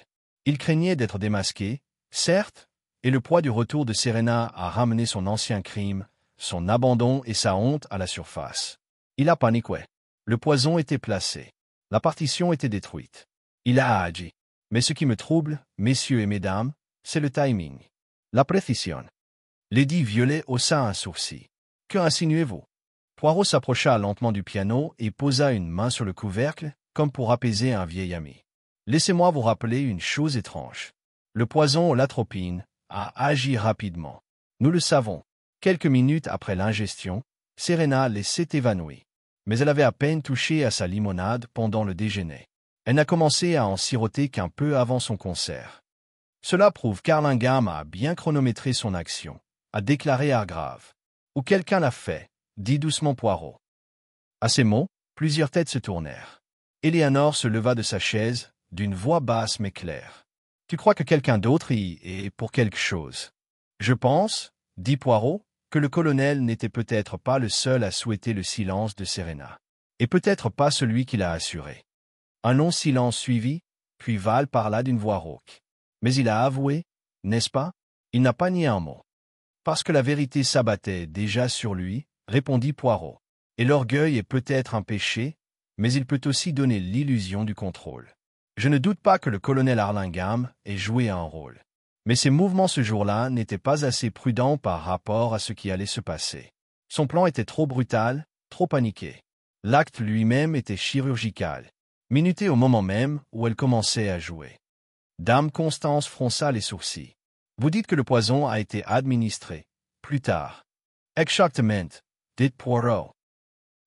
Il craignait d'être démasqué, certes, et le poids du retour de Serena a ramené son ancien crime, son abandon et sa honte à la surface. Il a paniqué. Le poison était placé. La partition était détruite. Il a agi. Mais ce qui me trouble, messieurs et mesdames, c'est le timing. La précision. » Lady Violet haussa un sourcil. « Que insinuez-vous » Poirot s'approcha lentement du piano et posa une main sur le couvercle, comme pour apaiser un vieil ami. « Laissez-moi vous rappeler une chose étrange. Le poison l'atropine a agi rapidement. Nous le savons. Quelques minutes après l'ingestion, Serena s'est évanouie. Mais elle avait à peine touché à sa limonade pendant le déjeuner. Elle n'a commencé à en siroter qu'un peu avant son concert. Cela prouve qu'Arlingham a bien chronométré son action, a déclaré Hargrave. Ou quelqu'un l'a fait, dit doucement Poirot. À ces mots, plusieurs têtes se tournèrent. Eleanor se leva de sa chaise, d'une voix basse mais claire. « Tu crois que quelqu'un d'autre y est pour quelque chose ?»« Je pense, dit Poirot, que le colonel n'était peut-être pas le seul à souhaiter le silence de Serena. Et peut-être pas celui qui l'a assuré. » Un long silence suivit, puis Val parla d'une voix rauque. « Mais il a avoué, n'est-ce pas? Il n'a pas nié un mot. »« Parce que la vérité s'abattait déjà sur lui, répondit Poirot. Et l'orgueil est peut-être un péché, mais il peut aussi donner l'illusion du contrôle. Je ne doute pas que le colonel Arlingham ait joué un rôle. Mais ses mouvements ce jour-là n'étaient pas assez prudents par rapport à ce qui allait se passer. Son plan était trop brutal, trop paniqué. L'acte lui-même était chirurgical, minuté au moment même où elle commençait à jouer. Dame Constance fronça les sourcils. « Vous dites que le poison a été administré, plus tard. »« Exactement, dit Poirot. »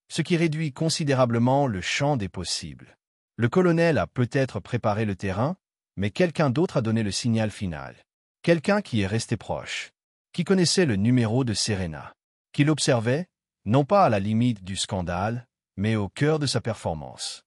Ce qui réduit considérablement le champ des possibles. Le colonel a peut-être préparé le terrain, mais quelqu'un d'autre a donné le signal final. Quelqu'un qui est resté proche, qui connaissait le numéro de Serena, qui l'observait, non pas à la limite du scandale, mais au cœur de sa performance.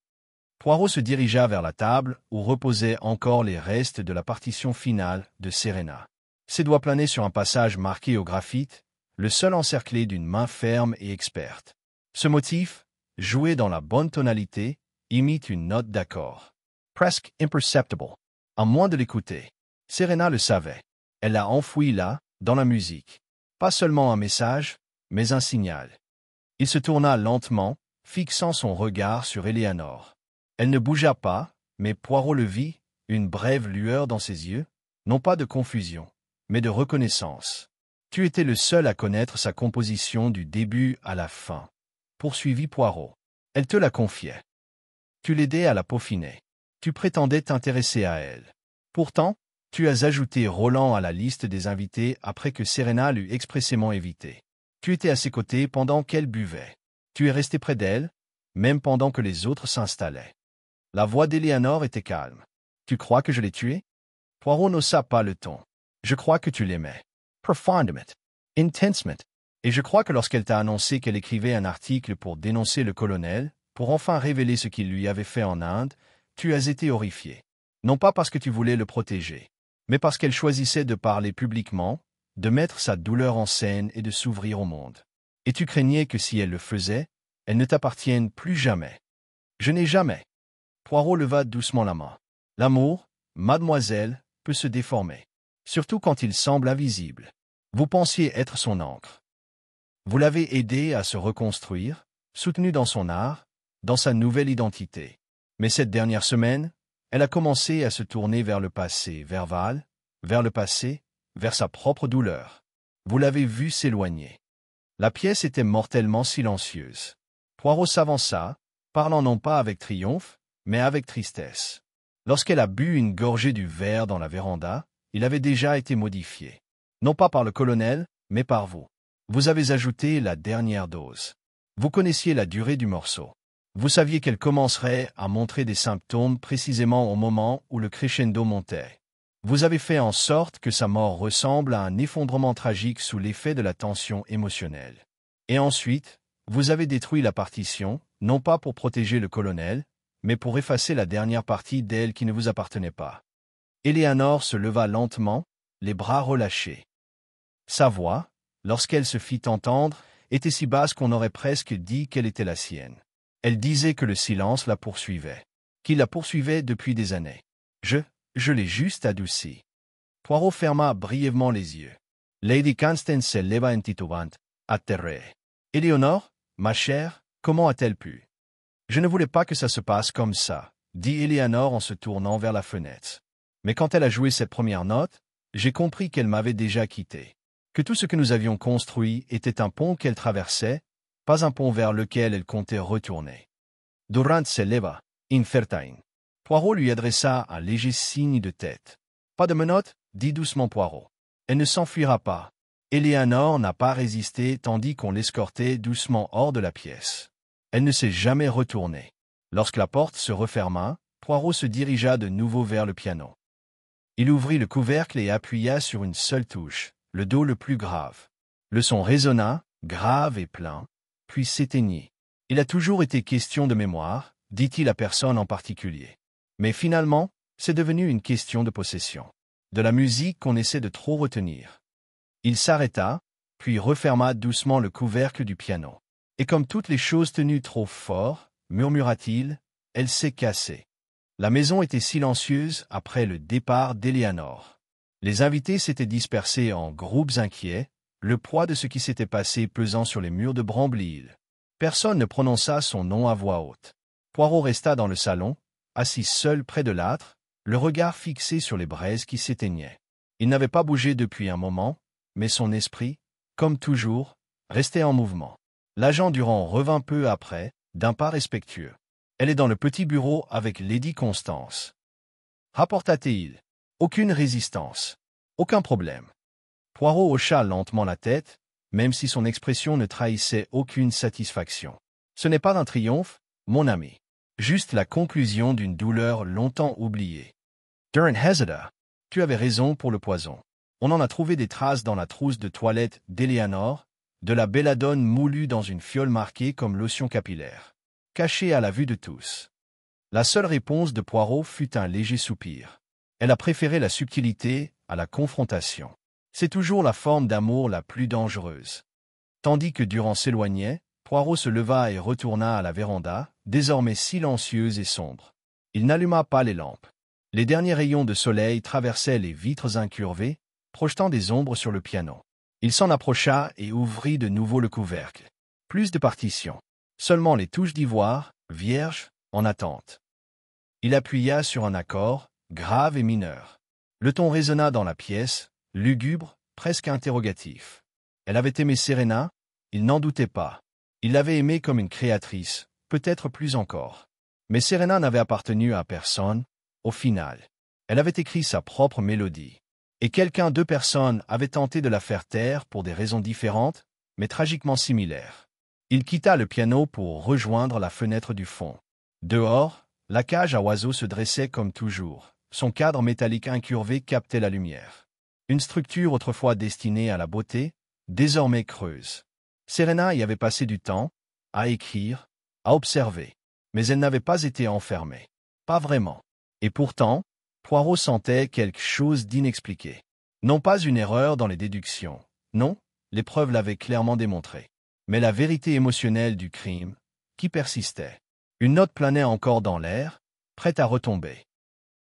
Poirot se dirigea vers la table où reposaient encore les restes de la partition finale de Serena. Ses doigts planaient sur un passage marqué au graphite, le seul encerclé d'une main ferme et experte. Ce motif, joué dans la bonne tonalité, imite une note d'accord. Presque imperceptible. à moins de l'écouter. Serena le savait. Elle l'a enfoui là, dans la musique. Pas seulement un message, mais un signal. Il se tourna lentement, fixant son regard sur Éléanore. Elle ne bougea pas, mais Poirot le vit, une brève lueur dans ses yeux, non pas de confusion, mais de reconnaissance. Tu étais le seul à connaître sa composition du début à la fin, poursuivit Poirot. Elle te la confiait. Tu l'aidais à la peaufiner. Tu prétendais t'intéresser à elle. Pourtant, tu as ajouté Roland à la liste des invités après que Serena l'eut expressément évité. Tu étais à ses côtés pendant qu'elle buvait. Tu es resté près d'elle, même pendant que les autres s'installaient. La voix d'Éléanore était calme. Tu crois que je l'ai tuée? Poirot n'osa pas le ton. Je crois que tu l'aimais. Profondément. Intensement. Et je crois que lorsqu'elle t'a annoncé qu'elle écrivait un article pour dénoncer le colonel, pour enfin révéler ce qu'il lui avait fait en Inde, tu as été horrifié. Non pas parce que tu voulais le protéger, mais parce qu'elle choisissait de parler publiquement, de mettre sa douleur en scène et de s'ouvrir au monde. Et tu craignais que si elle le faisait, elle ne t'appartienne plus jamais. Je n'ai jamais. Poirot leva doucement la main. L'amour, mademoiselle, peut se déformer. Surtout quand il semble invisible. Vous pensiez être son encre. Vous l'avez aidé à se reconstruire, soutenu dans son art, dans sa nouvelle identité. Mais cette dernière semaine, elle a commencé à se tourner vers le passé, vers Val, vers le passé, vers sa propre douleur. Vous l'avez vue s'éloigner. La pièce était mortellement silencieuse. Poirot s'avança, parlant non pas avec triomphe, mais avec tristesse. Lorsqu'elle a bu une gorgée du verre dans la véranda, il avait déjà été modifié. Non pas par le colonel, mais par vous. Vous avez ajouté la dernière dose. Vous connaissiez la durée du morceau. Vous saviez qu'elle commencerait à montrer des symptômes précisément au moment où le crescendo montait. Vous avez fait en sorte que sa mort ressemble à un effondrement tragique sous l'effet de la tension émotionnelle. Et ensuite, vous avez détruit la partition, non pas pour protéger le colonel, mais pour effacer la dernière partie d'elle qui ne vous appartenait pas. Éléanore se leva lentement, les bras relâchés. Sa voix, lorsqu'elle se fit entendre, était si basse qu'on aurait presque dit qu'elle était la sienne. Elle disait que le silence la poursuivait, qu'il la poursuivait depuis des années. Je l'ai juste adouci. Poirot ferma brièvement les yeux. Lady Constance se leva intitubante, atterrée. Éléonore, ma chère, comment a-t-elle pu? Je ne voulais pas que ça se passe comme ça, dit Éléonore en se tournant vers la fenêtre. Mais quand elle a joué cette première note, j'ai compris qu'elle m'avait déjà quitté. Que tout ce que nous avions construit était un pont qu'elle traversait, pas un pont vers lequel elle comptait retourner. Durant se leva, incertain. Poirot lui adressa un léger signe de tête. Pas de menottes, dit doucement Poirot. Elle ne s'enfuira pas. Éléonore n'a pas résisté tandis qu'on l'escortait doucement hors de la pièce. Elle ne s'est jamais retournée. Lorsque la porte se referma, Poirot se dirigea de nouveau vers le piano. Il ouvrit le couvercle et appuya sur une seule touche, le do le plus grave. Le son résonna, grave et plein, puis s'éteignit. Il a toujours été question de mémoire, dit-il à personne en particulier. Mais finalement, c'est devenu une question de possession. De la musique qu'on essaie de trop retenir. Il s'arrêta, puis referma doucement le couvercle du piano. Et comme toutes les choses tenues trop fort, murmura-t-il, elle s'est cassée. La maison était silencieuse après le départ d'Éléanore. Les invités s'étaient dispersés en groupes inquiets, le poids de ce qui s'était passé pesant sur les murs de Bramble-Hill. Personne ne prononça son nom à voix haute. Poirot resta dans le salon, assis seul près de l'âtre, le regard fixé sur les braises qui s'éteignaient. Il n'avait pas bougé depuis un moment, mais son esprit, comme toujours, restait en mouvement. L'agent Durand revint peu après, d'un pas respectueux. Elle est dans le petit bureau avec Lady Constance. Rapporta-t-il. Aucune résistance. Aucun problème. Poirot hocha lentement la tête, même si son expression ne trahissait aucune satisfaction. Ce n'est pas un triomphe, mon ami. Juste la conclusion d'une douleur longtemps oubliée. Durand hésita. Tu avais raison pour le poison. On en a trouvé des traces dans la trousse de toilette d'Éléanore, de la belladone moulue dans une fiole marquée comme lotion capillaire. Cachée à la vue de tous. La seule réponse de Poirot fut un léger soupir. Elle a préféré la subtilité à la confrontation. C'est toujours la forme d'amour la plus dangereuse. Tandis que Durand s'éloignait, Poirot se leva et retourna à la véranda, désormais silencieuse et sombre. Il n'alluma pas les lampes. Les derniers rayons de soleil traversaient les vitres incurvées, projetant des ombres sur le piano. Il s'en approcha et ouvrit de nouveau le couvercle. Plus de partitions. Seulement les touches d'ivoire, vierges, en attente. Il appuya sur un accord, grave et mineur. Le ton résonna dans la pièce, lugubre, presque interrogatif. Elle avait aimé Serena, il n'en doutait pas. Il l'avait aimée comme une créatrice, peut-être plus encore. Mais Serena n'avait appartenu à personne, au final. Elle avait écrit sa propre mélodie. Et deux personnes avaient tenté de la faire taire pour des raisons différentes, mais tragiquement similaires. Il quitta le piano pour rejoindre la fenêtre du fond. Dehors, la cage à oiseaux se dressait comme toujours. Son cadre métallique incurvé captait la lumière. Une structure autrefois destinée à la beauté, désormais creuse. Serena y avait passé du temps, à écrire, à observer. Mais elle n'avait pas été enfermée. Pas vraiment. Et pourtant, Poirot sentait quelque chose d'inexpliqué. Non pas une erreur dans les déductions. Non, les preuves l'avaient clairement démontré. Mais la vérité émotionnelle du crime, qui persistait. Une note planait encore dans l'air, prête à retomber.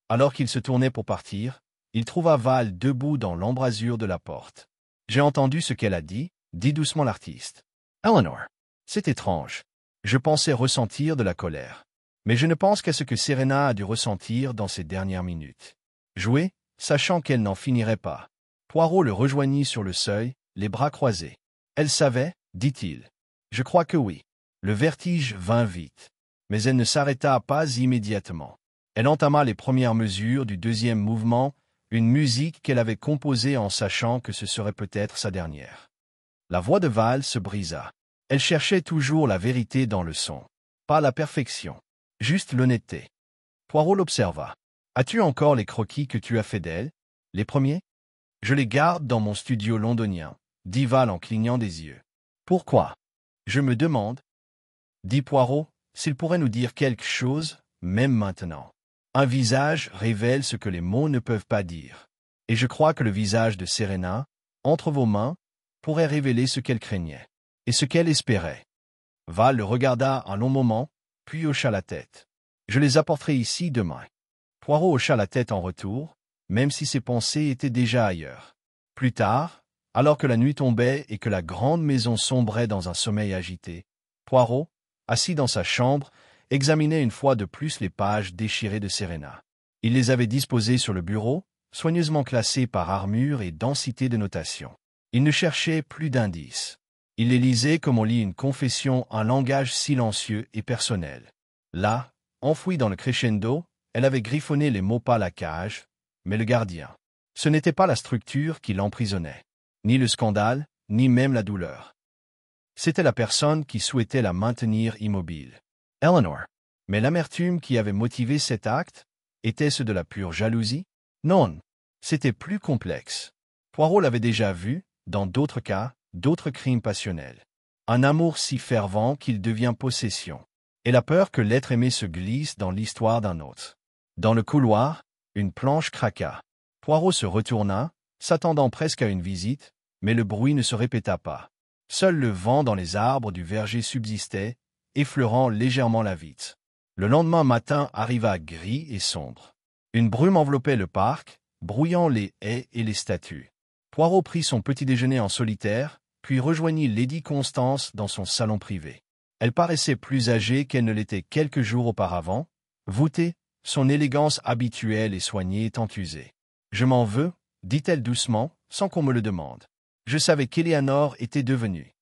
Alors qu'il se tournait pour partir, il trouva Val debout dans l'embrasure de la porte. « J'ai entendu ce qu'elle a dit doucement l'artiste. « Eleanor, c'est étrange. Je pensais ressentir de la colère. Mais je ne pense qu'à ce que Serena a dû ressentir dans ces dernières minutes. » Jouer, sachant qu'elle n'en finirait pas. Poirot le rejoignit sur le seuil, les bras croisés. « Elle savait, dit-il. Je crois que oui. » Le vertige vint vite. Mais elle ne s'arrêta pas immédiatement. Elle entama les premières mesures du deuxième mouvement, une musique qu'elle avait composée en sachant que ce serait peut-être sa dernière. La voix de Val se brisa. Elle cherchait toujours la vérité dans le son. Pas la perfection. Juste l'honnêteté. Poirot l'observa. « As-tu encore les croquis que tu as fait d'elle? Les premiers? »« Je les garde dans mon studio londonien, » dit Val en clignant des yeux. « Pourquoi? »« Je me demande. » dit Poirot, « s'il pourrait nous dire quelque chose, même maintenant. Un visage révèle ce que les mots ne peuvent pas dire. Et je crois que le visage de Serena, entre vos mains, pourrait révéler ce qu'elle craignait. Et ce qu'elle espérait. » Val le regarda un long moment, puis hocha la tête. « Je les apporterai ici demain. » Poirot hocha la tête en retour, même si ses pensées étaient déjà ailleurs. Plus tard, alors que la nuit tombait et que la grande maison sombrait dans un sommeil agité, Poirot, assis dans sa chambre, examinait une fois de plus les pages déchirées de Serena. Il les avait disposées sur le bureau, soigneusement classées par armure et densité de notation. Il ne cherchait plus d'indices. Il les lisait comme on lit une confession, un langage silencieux et personnel. Là, enfouie dans le crescendo, elle avait griffonné les mots pas la cage, mais le gardien. Ce n'était pas la structure qui l'emprisonnait, ni le scandale, ni même la douleur. C'était la personne qui souhaitait la maintenir immobile. Eleanor. Mais l'amertume qui avait motivé cet acte, était-ce de la pure jalousie? Non, c'était plus complexe. Poirot l'avait déjà vu, dans d'autres cas, d'autres crimes passionnels. Un amour si fervent qu'il devient possession. Et la peur que l'être aimé se glisse dans l'histoire d'un autre. Dans le couloir, une planche craqua. Poirot se retourna, s'attendant presque à une visite, mais le bruit ne se répéta pas. Seul le vent dans les arbres du verger subsistait, effleurant légèrement la vitre. Le lendemain matin arriva gris et sombre. Une brume enveloppait le parc, brouillant les haies et les statues. Poirot prit son petit déjeuner en solitaire, puis rejoignit Lady Constance dans son salon privé. Elle paraissait plus âgée qu'elle ne l'était quelques jours auparavant, voûtée, son élégance habituelle et soignée étant usée. « Je m'en veux, » dit-elle doucement, sans qu'on me le demande. Je savais qu'Eleanor était devenue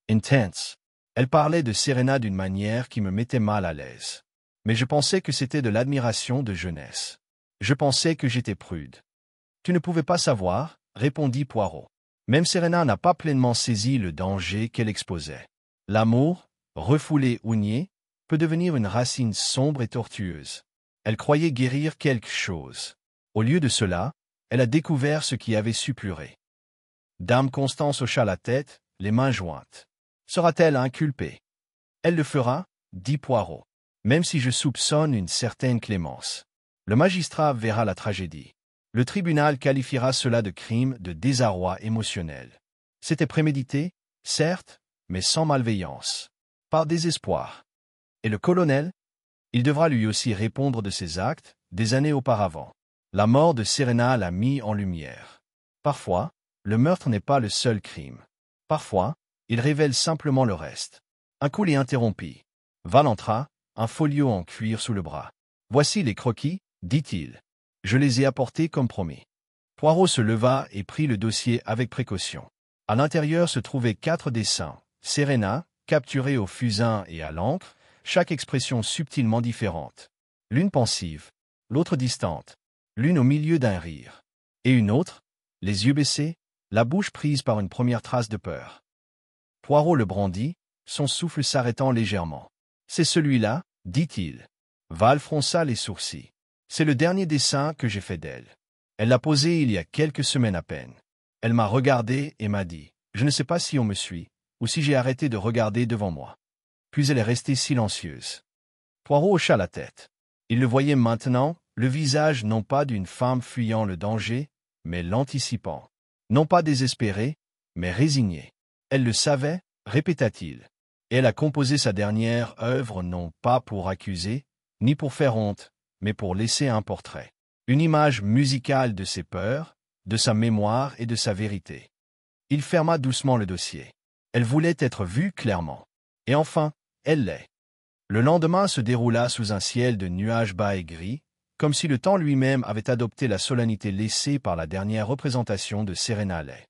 intense. Elle parlait de Serena d'une manière qui me mettait mal à l'aise. Mais je pensais que c'était de l'admiration de jeunesse. Je pensais que j'étais prude. Tu ne pouvais pas savoir, répondit Poirot. Même Serena n'a pas pleinement saisi le danger qu'elle exposait. L'amour, refoulé ou nié, peut devenir une racine sombre et tortueuse. Elle croyait guérir quelque chose. Au lieu de cela, elle a découvert ce qui avait suppuré. Dame Constance hocha la tête, les mains jointes. Sera-t-elle inculpée? Elle le fera, dit Poirot, même si je soupçonne une certaine clémence. Le magistrat verra la tragédie. Le tribunal qualifiera cela de crime de désarroi émotionnel. C'était prémédité, certes, mais sans malveillance. Par désespoir. Et le colonel? Il devra lui aussi répondre de ses actes, des années auparavant. La mort de Serena l'a mis en lumière. Parfois, le meurtre n'est pas le seul crime. Parfois, il révèle simplement le reste. Un coup l'y interrompit. Val entra, un folio en cuir sous le bras. « Voici les croquis, dit-il. Je les ai apportés comme promis. » Poirot se leva et prit le dossier avec précaution. À l'intérieur se trouvaient 4 dessins. Serena, capturée au fusain et à l'encre, chaque expression subtilement différente. L'une pensive, l'autre distante, l'une au milieu d'un rire. Et une autre, les yeux baissés, la bouche prise par une première trace de peur. Poirot le brandit, son souffle s'arrêtant légèrement. « C'est celui-là, dit-il. » Val fronça les sourcils. « C'est le dernier dessin que j'ai fait d'elle. Elle l'a posé il y a quelques semaines à peine. Elle m'a regardé et m'a dit « Je ne sais pas si on me suit, ou si j'ai arrêté de regarder devant moi. » Puis elle est restée silencieuse. Poirot hocha la tête. Il le voyait maintenant, le visage non pas d'une femme fuyant le danger, mais l'anticipant. Non pas désespérée, mais résignée. Elle le savait, répéta-t-il. Et elle a composé sa dernière œuvre non pas pour accuser, ni pour faire honte, mais pour laisser un portrait. Une image musicale de ses peurs, de sa mémoire et de sa vérité. Il ferma doucement le dossier. Elle voulait être vue clairement. Et enfin, elle l'est. Le lendemain se déroula sous un ciel de nuages bas et gris, comme si le temps lui-même avait adopté la solennité laissée par la dernière représentation de Serena Lay.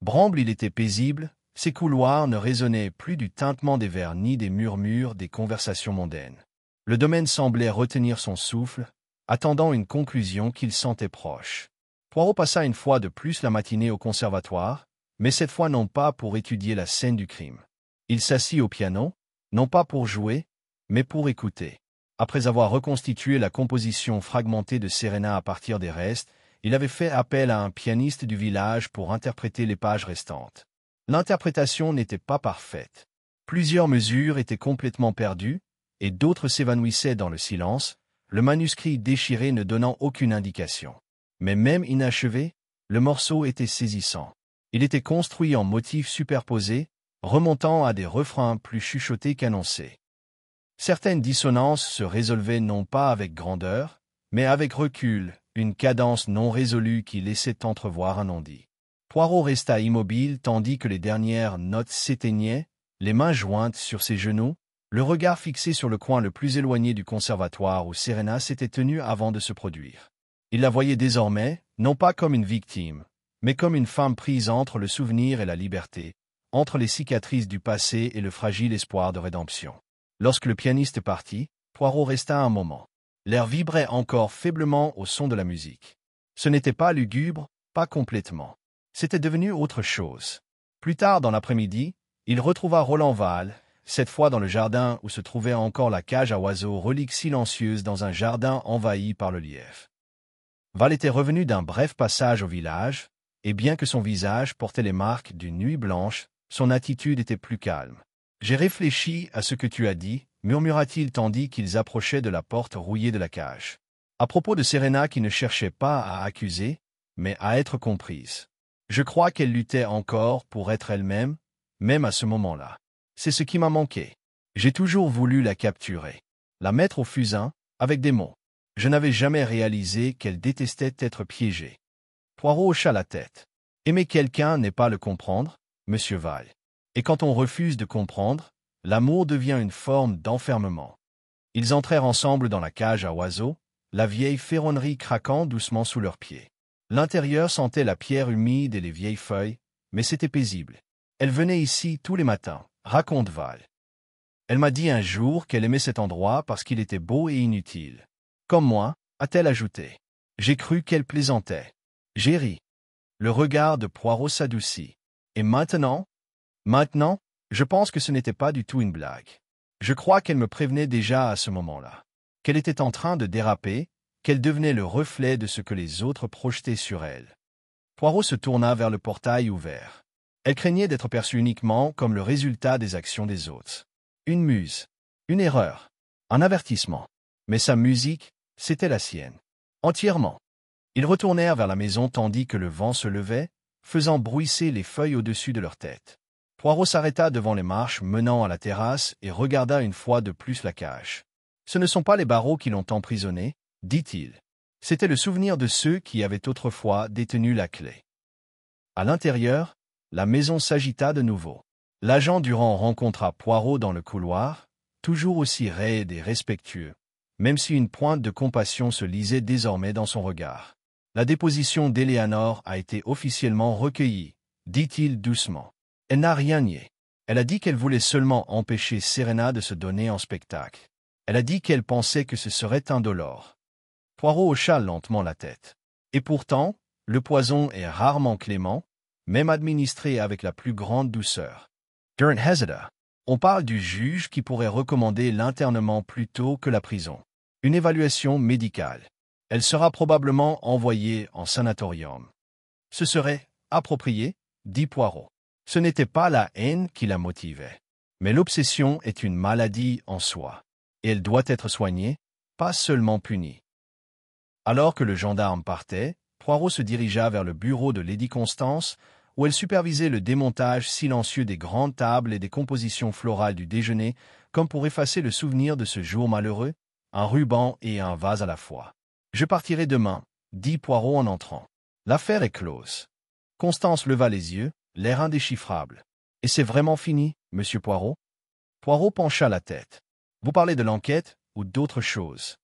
Bramble, il était paisible, ses couloirs ne résonnaient plus du tintement des vers ni des murmures des conversations mondaines. Le domaine semblait retenir son souffle, attendant une conclusion qu'il sentait proche. Poirot passa une fois de plus la matinée au conservatoire, mais cette fois non pas pour étudier la scène du crime. Il s'assit au piano, non pas pour jouer, mais pour écouter. Après avoir reconstitué la composition fragmentée de Serena à partir des restes, il avait fait appel à un pianiste du village pour interpréter les pages restantes. L'interprétation n'était pas parfaite. Plusieurs mesures étaient complètement perdues, et d'autres s'évanouissaient dans le silence, le manuscrit déchiré ne donnant aucune indication. Mais même inachevé, le morceau était saisissant. Il était construit en motifs superposés, remontant à des refrains plus chuchotés qu'annoncés. Certaines dissonances se résolvaient non pas avec grandeur, mais avec recul, une cadence non résolue qui laissait entrevoir un non-dit. Poirot resta immobile tandis que les dernières notes s'éteignaient, les mains jointes sur ses genoux, le regard fixé sur le coin le plus éloigné du conservatoire où Serena s'était tenue avant de se produire. Il la voyait désormais, non pas comme une victime, mais comme une femme prise entre le souvenir et la liberté, entre les cicatrices du passé et le fragile espoir de rédemption. Lorsque le pianiste partit, Poirot resta un moment. L'air vibrait encore faiblement au son de la musique. Ce n'était pas lugubre, pas complètement. C'était devenu autre chose. Plus tard dans l'après-midi, il retrouva Roland Val, cette fois dans le jardin où se trouvait encore la cage à oiseaux, relique silencieuse dans un jardin envahi par le lièvre. Val était revenu d'un bref passage au village, et bien que son visage portait les marques d'une nuit blanche, son attitude était plus calme. « J'ai réfléchi à ce que tu as dit », murmura-t-il tandis qu'ils approchaient de la porte rouillée de la cage. À propos de Serena qui ne cherchait pas à accuser, mais à être comprise. Je crois qu'elle luttait encore pour être elle-même, même à ce moment-là. C'est ce qui m'a manqué. J'ai toujours voulu la capturer, la mettre au fusain, avec des mots. Je n'avais jamais réalisé qu'elle détestait être piégée. Poirot hocha la tête. Aimer quelqu'un n'est pas le comprendre, monsieur Val. Et quand on refuse de comprendre, l'amour devient une forme d'enfermement. Ils entrèrent ensemble dans la cage à oiseaux, la vieille ferronnerie craquant doucement sous leurs pieds. L'intérieur sentait la pierre humide et les vieilles feuilles, mais c'était paisible. Elle venait ici tous les matins, raconte Val. Elle m'a dit un jour qu'elle aimait cet endroit parce qu'il était beau et inutile. Comme moi, a-t-elle ajouté. J'ai cru qu'elle plaisantait. J'ai ri. Le regard de Poirot s'adoucit. Et maintenant, je pense que ce n'était pas du tout une blague. Je crois qu'elle me prévenait déjà à ce moment-là. Qu'elle était en train de déraper, qu'elle devenait le reflet de ce que les autres projetaient sur elle. Poirot se tourna vers le portail ouvert. Elle craignait d'être perçue uniquement comme le résultat des actions des autres. Une muse, une erreur, un avertissement. Mais sa musique, c'était la sienne. Entièrement. Ils retournèrent vers la maison tandis que le vent se levait, faisant bruisser les feuilles au-dessus de leur tête. Poirot s'arrêta devant les marches menant à la terrasse et regarda une fois de plus la cage. Ce ne sont pas les barreaux qui l'ont emprisonné, dit-il. C'était le souvenir de ceux qui avaient autrefois détenu la clé. À l'intérieur, la maison s'agita de nouveau. L'agent Durand rencontra Poirot dans le couloir, toujours aussi raide et respectueux, même si une pointe de compassion se lisait désormais dans son regard. La déposition d'Éléanore a été officiellement recueillie, dit-il doucement. Elle n'a rien nié. Elle a dit qu'elle voulait seulement empêcher Serena de se donner en spectacle. Elle a dit qu'elle pensait que ce serait indolore. Poirot hocha lentement la tête. Et pourtant, le poison est rarement clément, même administré avec la plus grande douceur. Durant hésita. On parle du juge qui pourrait recommander l'internement plutôt que la prison. Une évaluation médicale. Elle sera probablement envoyée en sanatorium. Ce serait approprié, dit Poirot. Ce n'était pas la haine qui la motivait. Mais l'obsession est une maladie en soi. Et elle doit être soignée, pas seulement punie. Alors que le gendarme partait, Poirot se dirigea vers le bureau de Lady Constance, où elle supervisait le démontage silencieux des grandes tables et des compositions florales du déjeuner, comme pour effacer le souvenir de ce jour malheureux, un ruban et un vase à la fois. « Je partirai demain, » dit Poirot en entrant. « L'affaire est close. » Constance leva les yeux, l'air indéchiffrable. « Et c'est vraiment fini, monsieur Poirot ?» Poirot pencha la tête. « Vous parlez de l'enquête ou d'autre chose ?»«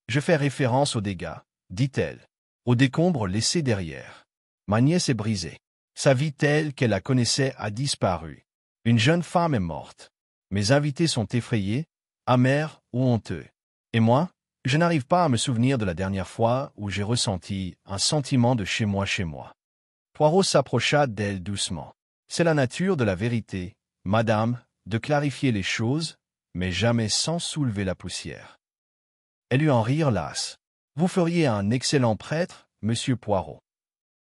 Je fais référence aux dégâts, » dit-elle, « aux décombres laissés derrière. Ma nièce est brisée. Sa vie telle qu'elle la connaissait a disparu. Une jeune femme est morte. Mes invités sont effrayés, amers ou honteux. Et moi, je n'arrive pas à me souvenir de la dernière fois où j'ai ressenti un sentiment de chez moi. Poirot s'approcha d'elle doucement. C'est la nature de la vérité, madame, de clarifier les choses, mais jamais sans soulever la poussière. Elle eut un rire las. Vous feriez un excellent prêtre, monsieur Poirot.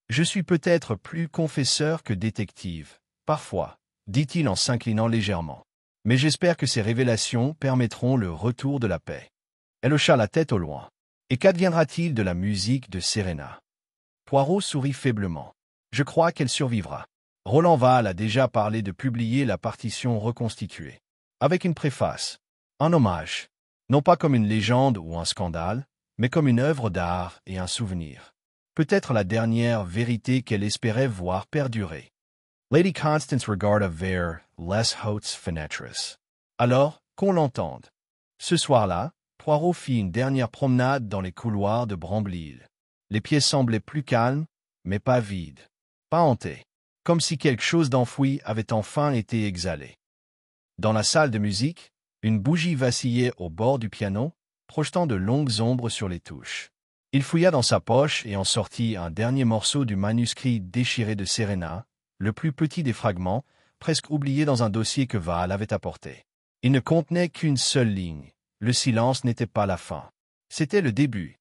Je suis peut-être plus confesseur que détective, parfois, dit-il en s'inclinant légèrement. Mais j'espère que ces révélations permettront le retour de la paix. Elle hocha la tête au loin. Et qu'adviendra-t-il de la musique de Serena? Poirot sourit faiblement. Je crois qu'elle survivra. Roland Val a déjà parlé de publier la partition reconstituée. Avec une préface. Un hommage. Non pas comme une légende ou un scandale, mais comme une œuvre d'art et un souvenir. Peut-être la dernière vérité qu'elle espérait voir perdurer. Lady Constance regarda vers les hautes fenêtres. Alors, qu'on l'entende. Ce soir-là, Poirot fit une dernière promenade dans les couloirs de Bramble-Île. Les pièces semblaient plus calmes, mais pas vides, pas hantées, comme si quelque chose d'enfoui avait enfin été exhalé. Dans la salle de musique, une bougie vacillait au bord du piano, projetant de longues ombres sur les touches. Il fouilla dans sa poche et en sortit un dernier morceau du manuscrit déchiré de Serena, le plus petit des fragments, presque oublié dans un dossier que Val avait apporté. Il ne contenait qu'une seule ligne. Le silence n'était pas la fin. C'était le début.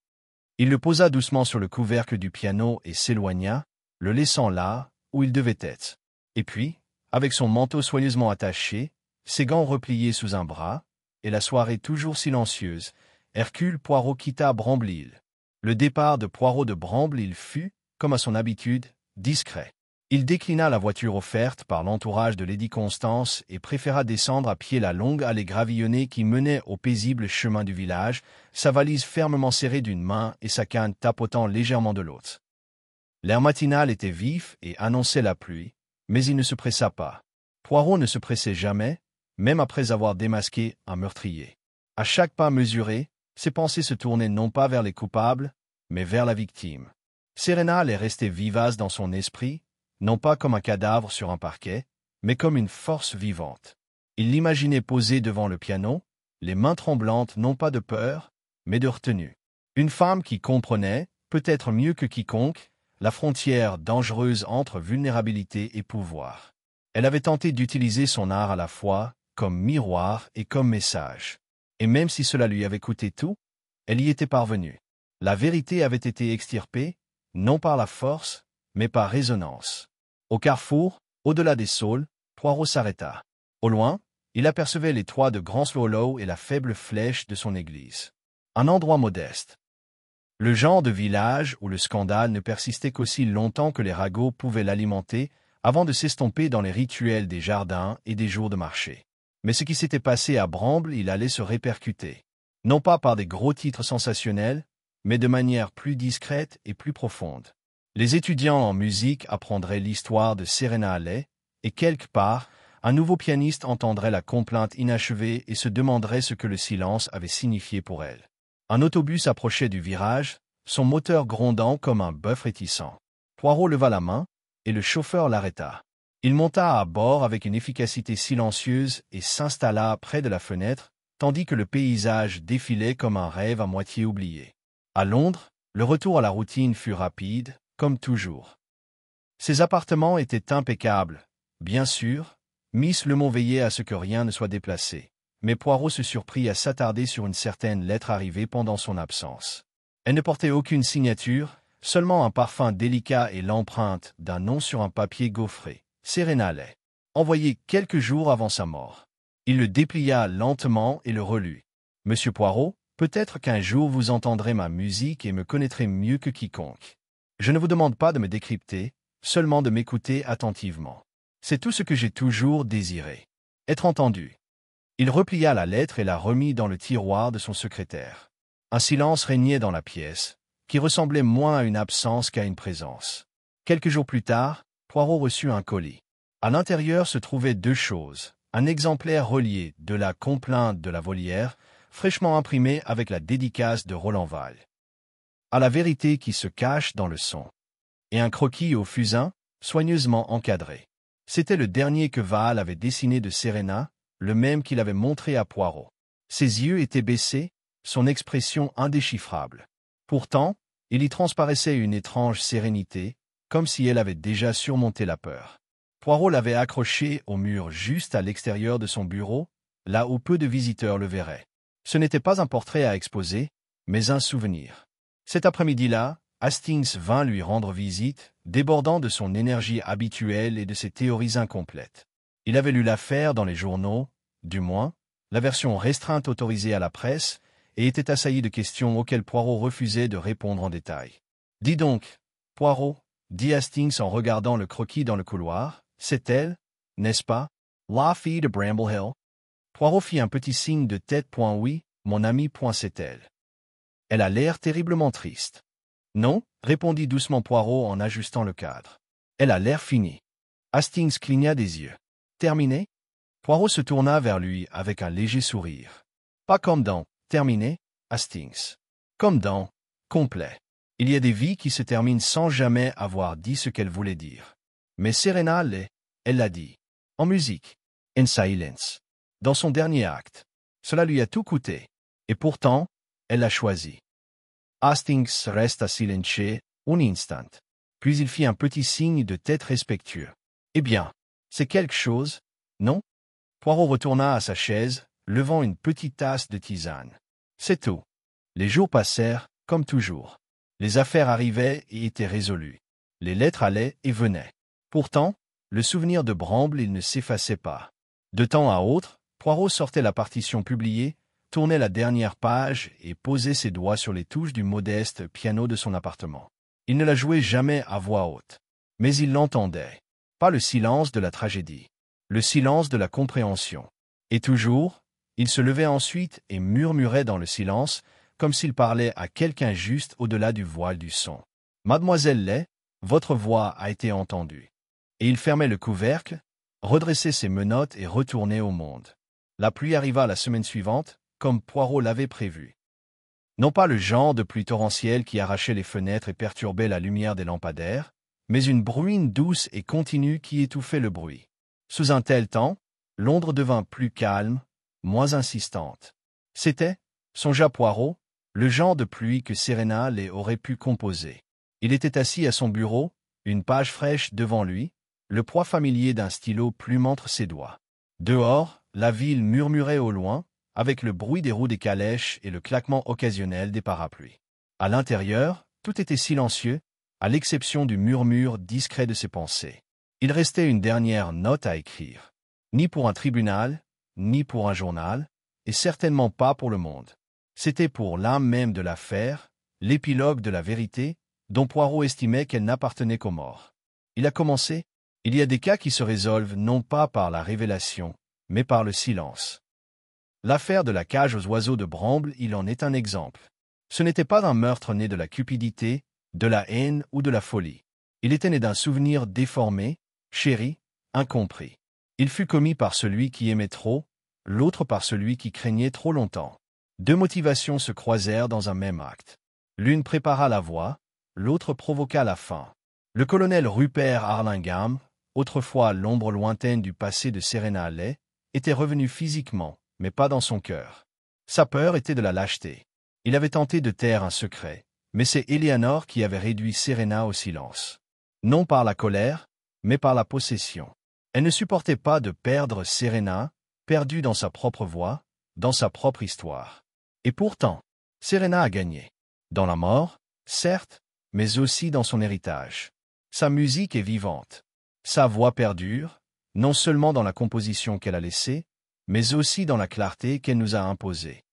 Il le posa doucement sur le couvercle du piano et s'éloigna, le laissant là où il devait être. Et puis, avec son manteau soigneusement attaché, ses gants repliés sous un bras, et la soirée toujours silencieuse, Hercule Poirot quitta Bramble-Île. Le départ de Poirot de Bramble-Île fut, comme à son habitude, discret. Il déclina la voiture offerte par l'entourage de Lady Constance et préféra descendre à pied la longue allée gravillonnée qui menait au paisible chemin du village, sa valise fermement serrée d'une main et sa canne tapotant légèrement de l'autre. L'air matinal était vif et annonçait la pluie, mais il ne se pressa pas. Poirot ne se pressait jamais, même après avoir démasqué un meurtrier. À chaque pas mesuré, ses pensées se tournaient non pas vers les coupables, mais vers la victime. Serena allait rester vivace dans son esprit, non pas comme un cadavre sur un parquet, mais comme une force vivante. Il l'imaginait posée devant le piano, les mains tremblantes non pas de peur, mais de retenue. Une femme qui comprenait, peut-être mieux que quiconque, la frontière dangereuse entre vulnérabilité et pouvoir. Elle avait tenté d'utiliser son art à la fois comme miroir et comme message. Et même si cela lui avait coûté tout, elle y était parvenue. La vérité avait été extirpée, non par la force, mais par résonance. Au carrefour, au-delà des saules, Poirot s'arrêta. Au loin, il apercevait les toits de Grand Swallow et la faible flèche de son église. Un endroit modeste. Le genre de village où le scandale ne persistait qu'aussi longtemps que les ragots pouvaient l'alimenter, avant de s'estomper dans les rituels des jardins et des jours de marché. Mais ce qui s'était passé à Bramble, il allait se répercuter. Non pas par des gros titres sensationnels, mais de manière plus discrète et plus profonde. Les étudiants en musique apprendraient l'histoire de Serena Allais, et quelque part, un nouveau pianiste entendrait la complainte inachevée et se demanderait ce que le silence avait signifié pour elle. Un autobus approchait du virage, son moteur grondant comme un bœuf réticent. Poirot leva la main, et le chauffeur l'arrêta. Il monta à bord avec une efficacité silencieuse et s'installa près de la fenêtre, tandis que le paysage défilait comme un rêve à moitié oublié. À Londres, le retour à la routine fut rapide, comme toujours. Ses appartements étaient impeccables. Bien sûr, Miss Lemont veillait à ce que rien ne soit déplacé, mais Poirot se surprit à s'attarder sur une certaine lettre arrivée pendant son absence. Elle ne portait aucune signature, seulement un parfum délicat et l'empreinte d'un nom sur un papier gaufré. Serena Allais, envoyé quelques jours avant sa mort. Il le déplia lentement et le relut. « Monsieur Poirot, peut-être qu'un jour vous entendrez ma musique et me connaîtrez mieux que quiconque. Je ne vous demande pas de me décrypter, seulement de m'écouter attentivement. C'est tout ce que j'ai toujours désiré. Être entendu. » Il replia la lettre et la remit dans le tiroir de son secrétaire. Un silence régnait dans la pièce, qui ressemblait moins à une absence qu'à une présence. Quelques jours plus tard, Poirot reçut un colis. À l'intérieur se trouvaient deux choses. Un exemplaire relié de la complainte de la volière, fraîchement imprimé avec la dédicace de Roland Val. À la vérité qui se cache dans le son. Et un croquis au fusain, soigneusement encadré. C'était le dernier que Val avait dessiné de Serena, le même qu'il avait montré à Poirot. Ses yeux étaient baissés, son expression indéchiffrable. Pourtant, il y transparaissait une étrange sérénité, comme si elle avait déjà surmonté la peur. Poirot l'avait accroché au mur juste à l'extérieur de son bureau, là où peu de visiteurs le verraient. Ce n'était pas un portrait à exposer, mais un souvenir. Cet après-midi-là, Hastings vint lui rendre visite, débordant de son énergie habituelle et de ses théories incomplètes. Il avait lu l'affaire dans les journaux, du moins, la version restreinte autorisée à la presse, et était assailli de questions auxquelles Poirot refusait de répondre en détail. « Dis donc, Poirot, » dit Hastings en regardant le croquis dans le couloir, « c'est elle, n'est-ce pas, la fille de Bramble Hill ?» Poirot fit un petit signe de tête. « Oui, mon ami. C'est elle. Elle a l'air terriblement triste. »« Non, » répondit doucement Poirot en ajustant le cadre. « Elle a l'air finie. » Hastings cligna des yeux. « Terminé ?» Poirot se tourna vers lui avec un léger sourire. « Pas comme dans « terminé », Hastings. Comme dans « complet ». Il y a des vies qui se terminent sans jamais avoir dit ce qu'elles voulaient dire. Mais Serena Allais, elle l'a dit. En musique. In silence. Dans son dernier acte. Cela lui a tout coûté. Et pourtant, elle l'a choisi. Hastings resta silencieux un instant. Puis il fit un petit signe de tête respectueux. Eh bien, c'est quelque chose, non? Poirot retourna à sa chaise, levant une petite tasse de tisane. C'est tout. Les jours passèrent, comme toujours. Les affaires arrivaient et étaient résolues. Les lettres allaient et venaient. Pourtant, le souvenir de Bramble, il ne s'effaçait pas. De temps à autre, Poirot sortait la partition publiée, tournait la dernière page et posait ses doigts sur les touches du modeste piano de son appartement. Il ne la jouait jamais à voix haute. Mais il l'entendait. Pas le silence de la tragédie. Le silence de la compréhension. Et toujours, il se levait ensuite et murmurait dans le silence, comme s'il parlait à quelqu'un juste au-delà du voile du son. « Mademoiselle Lay, votre voix a été entendue. » Et il fermait le couvercle, redressait ses menottes et retournait au monde. La pluie arriva la semaine suivante, comme Poirot l'avait prévu. Non pas le genre de pluie torrentielle qui arrachait les fenêtres et perturbait la lumière des lampadaires, mais une bruine douce et continue qui étouffait le bruit. Sous un tel temps, Londres devint plus calme, moins insistante. C'était, songea Poirot, le genre de pluie que Serena Allais aurait pu composer. Il était assis à son bureau, une page fraîche devant lui, le poids familier d'un stylo plume entre ses doigts. Dehors, la ville murmurait au loin, avec le bruit des roues des calèches et le claquement occasionnel des parapluies. À l'intérieur, tout était silencieux, à l'exception du murmure discret de ses pensées. Il restait une dernière note à écrire. Ni pour un tribunal, ni pour un journal, et certainement pas pour le monde. C'était pour l'âme même de l'affaire, l'épilogue de la vérité, dont Poirot estimait qu'elle n'appartenait qu'aux morts. Il a commencé. Il y a des cas qui se résolvent non pas par la révélation, mais par le silence. L'affaire de la cage aux oiseaux de Bramble, il en est un exemple. Ce n'était pas un meurtre né de la cupidité, de la haine ou de la folie. Il était né d'un souvenir déformé, chéri, incompris. Il fut commis par celui qui aimait trop, l'autre par celui qui craignait trop longtemps. Deux motivations se croisèrent dans un même acte. L'une prépara la voie, l'autre provoqua la fin. Le colonel Rupert Harlingham, autrefois l'ombre lointaine du passé de Serena Alley, était revenu physiquement, mais pas dans son cœur. Sa peur était de la lâcheté. Il avait tenté de taire un secret, mais c'est Eleanor qui avait réduit Serena au silence. Non par la colère, mais par la possession. Elle ne supportait pas de perdre Serena, perdue dans sa propre voie, dans sa propre histoire. Et pourtant, Serena a gagné. Dans la mort, certes, mais aussi dans son héritage. Sa musique est vivante. Sa voix perdure, non seulement dans la composition qu'elle a laissée, mais aussi dans la clarté qu'elle nous a imposée.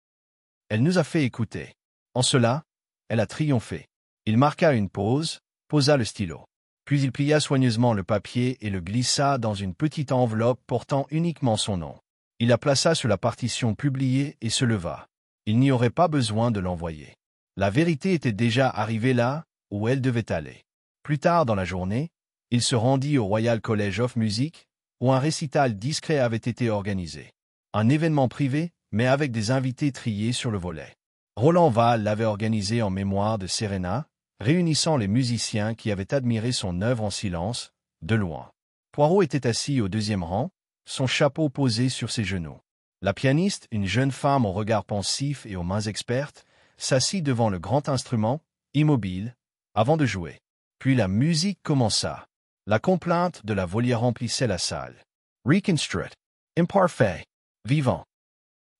Elle nous a fait écouter. En cela, elle a triomphé. Il marqua une pause, posa le stylo. Puis il plia soigneusement le papier et le glissa dans une petite enveloppe portant uniquement son nom. Il la plaça sur la partition publiée et se leva. Il n'y aurait pas besoin de l'envoyer. La vérité était déjà arrivée là où elle devait aller. Plus tard dans la journée, il se rendit au Royal College of Music, où un récital discret avait été organisé. Un événement privé, mais avec des invités triés sur le volet. Roland Val l'avait organisé en mémoire de Serena, réunissant les musiciens qui avaient admiré son œuvre en silence, de loin. Poirot était assis au deuxième rang, son chapeau posé sur ses genoux. La pianiste, une jeune femme au regard pensif et aux mains expertes, s'assit devant le grand instrument, immobile, avant de jouer. Puis la musique commença. La complainte de la volière remplissait la salle. Reconstruct. Imparfait. Vivant.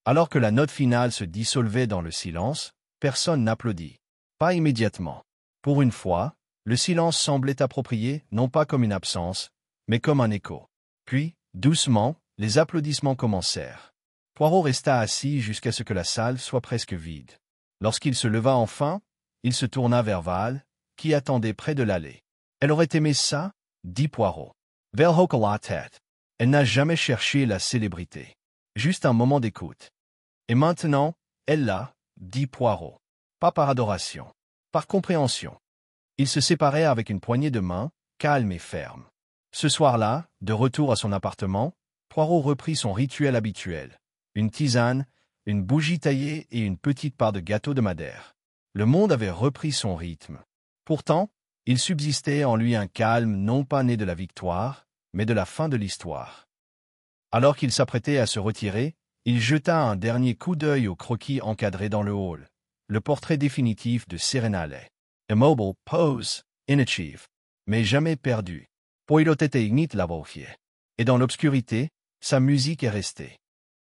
Alors que la note finale se dissolvait dans le silence, personne n'applaudit. Pas immédiatement. Pour une fois, le silence semblait approprié, non pas comme une absence, mais comme un écho. Puis, doucement, les applaudissements commencèrent. Poirot resta assis jusqu'à ce que la salle soit presque vide. Lorsqu'il se leva enfin, il se tourna vers Val, qui attendait près de l'allée. Elle aurait aimé ça, dit Poirot. Val hocha la tête. Elle n'a jamais cherché la célébrité. Juste un moment d'écoute. Et maintenant, elle l'a, dit Poirot. Pas par adoration. Par compréhension. Ils se séparèrent avec une poignée de main, calme et ferme. Ce soir-là, de retour à son appartement, Poirot reprit son rituel habituel. Une tisane, une bougie taillée et une petite part de gâteau de Madère. Le monde avait repris son rythme. Pourtant, il subsistait en lui un calme non pas né de la victoire, mais de la fin de l'histoire. Alors qu'il s'apprêtait à se retirer, il jeta un dernier coup d'œil au croquis encadré dans le hall. Le portrait définitif de Serena Alley. Immobile, pose, inachieve, mais jamais perdu. Poi l'otete ignite la voce. Et dans l'obscurité, sa musique est restée.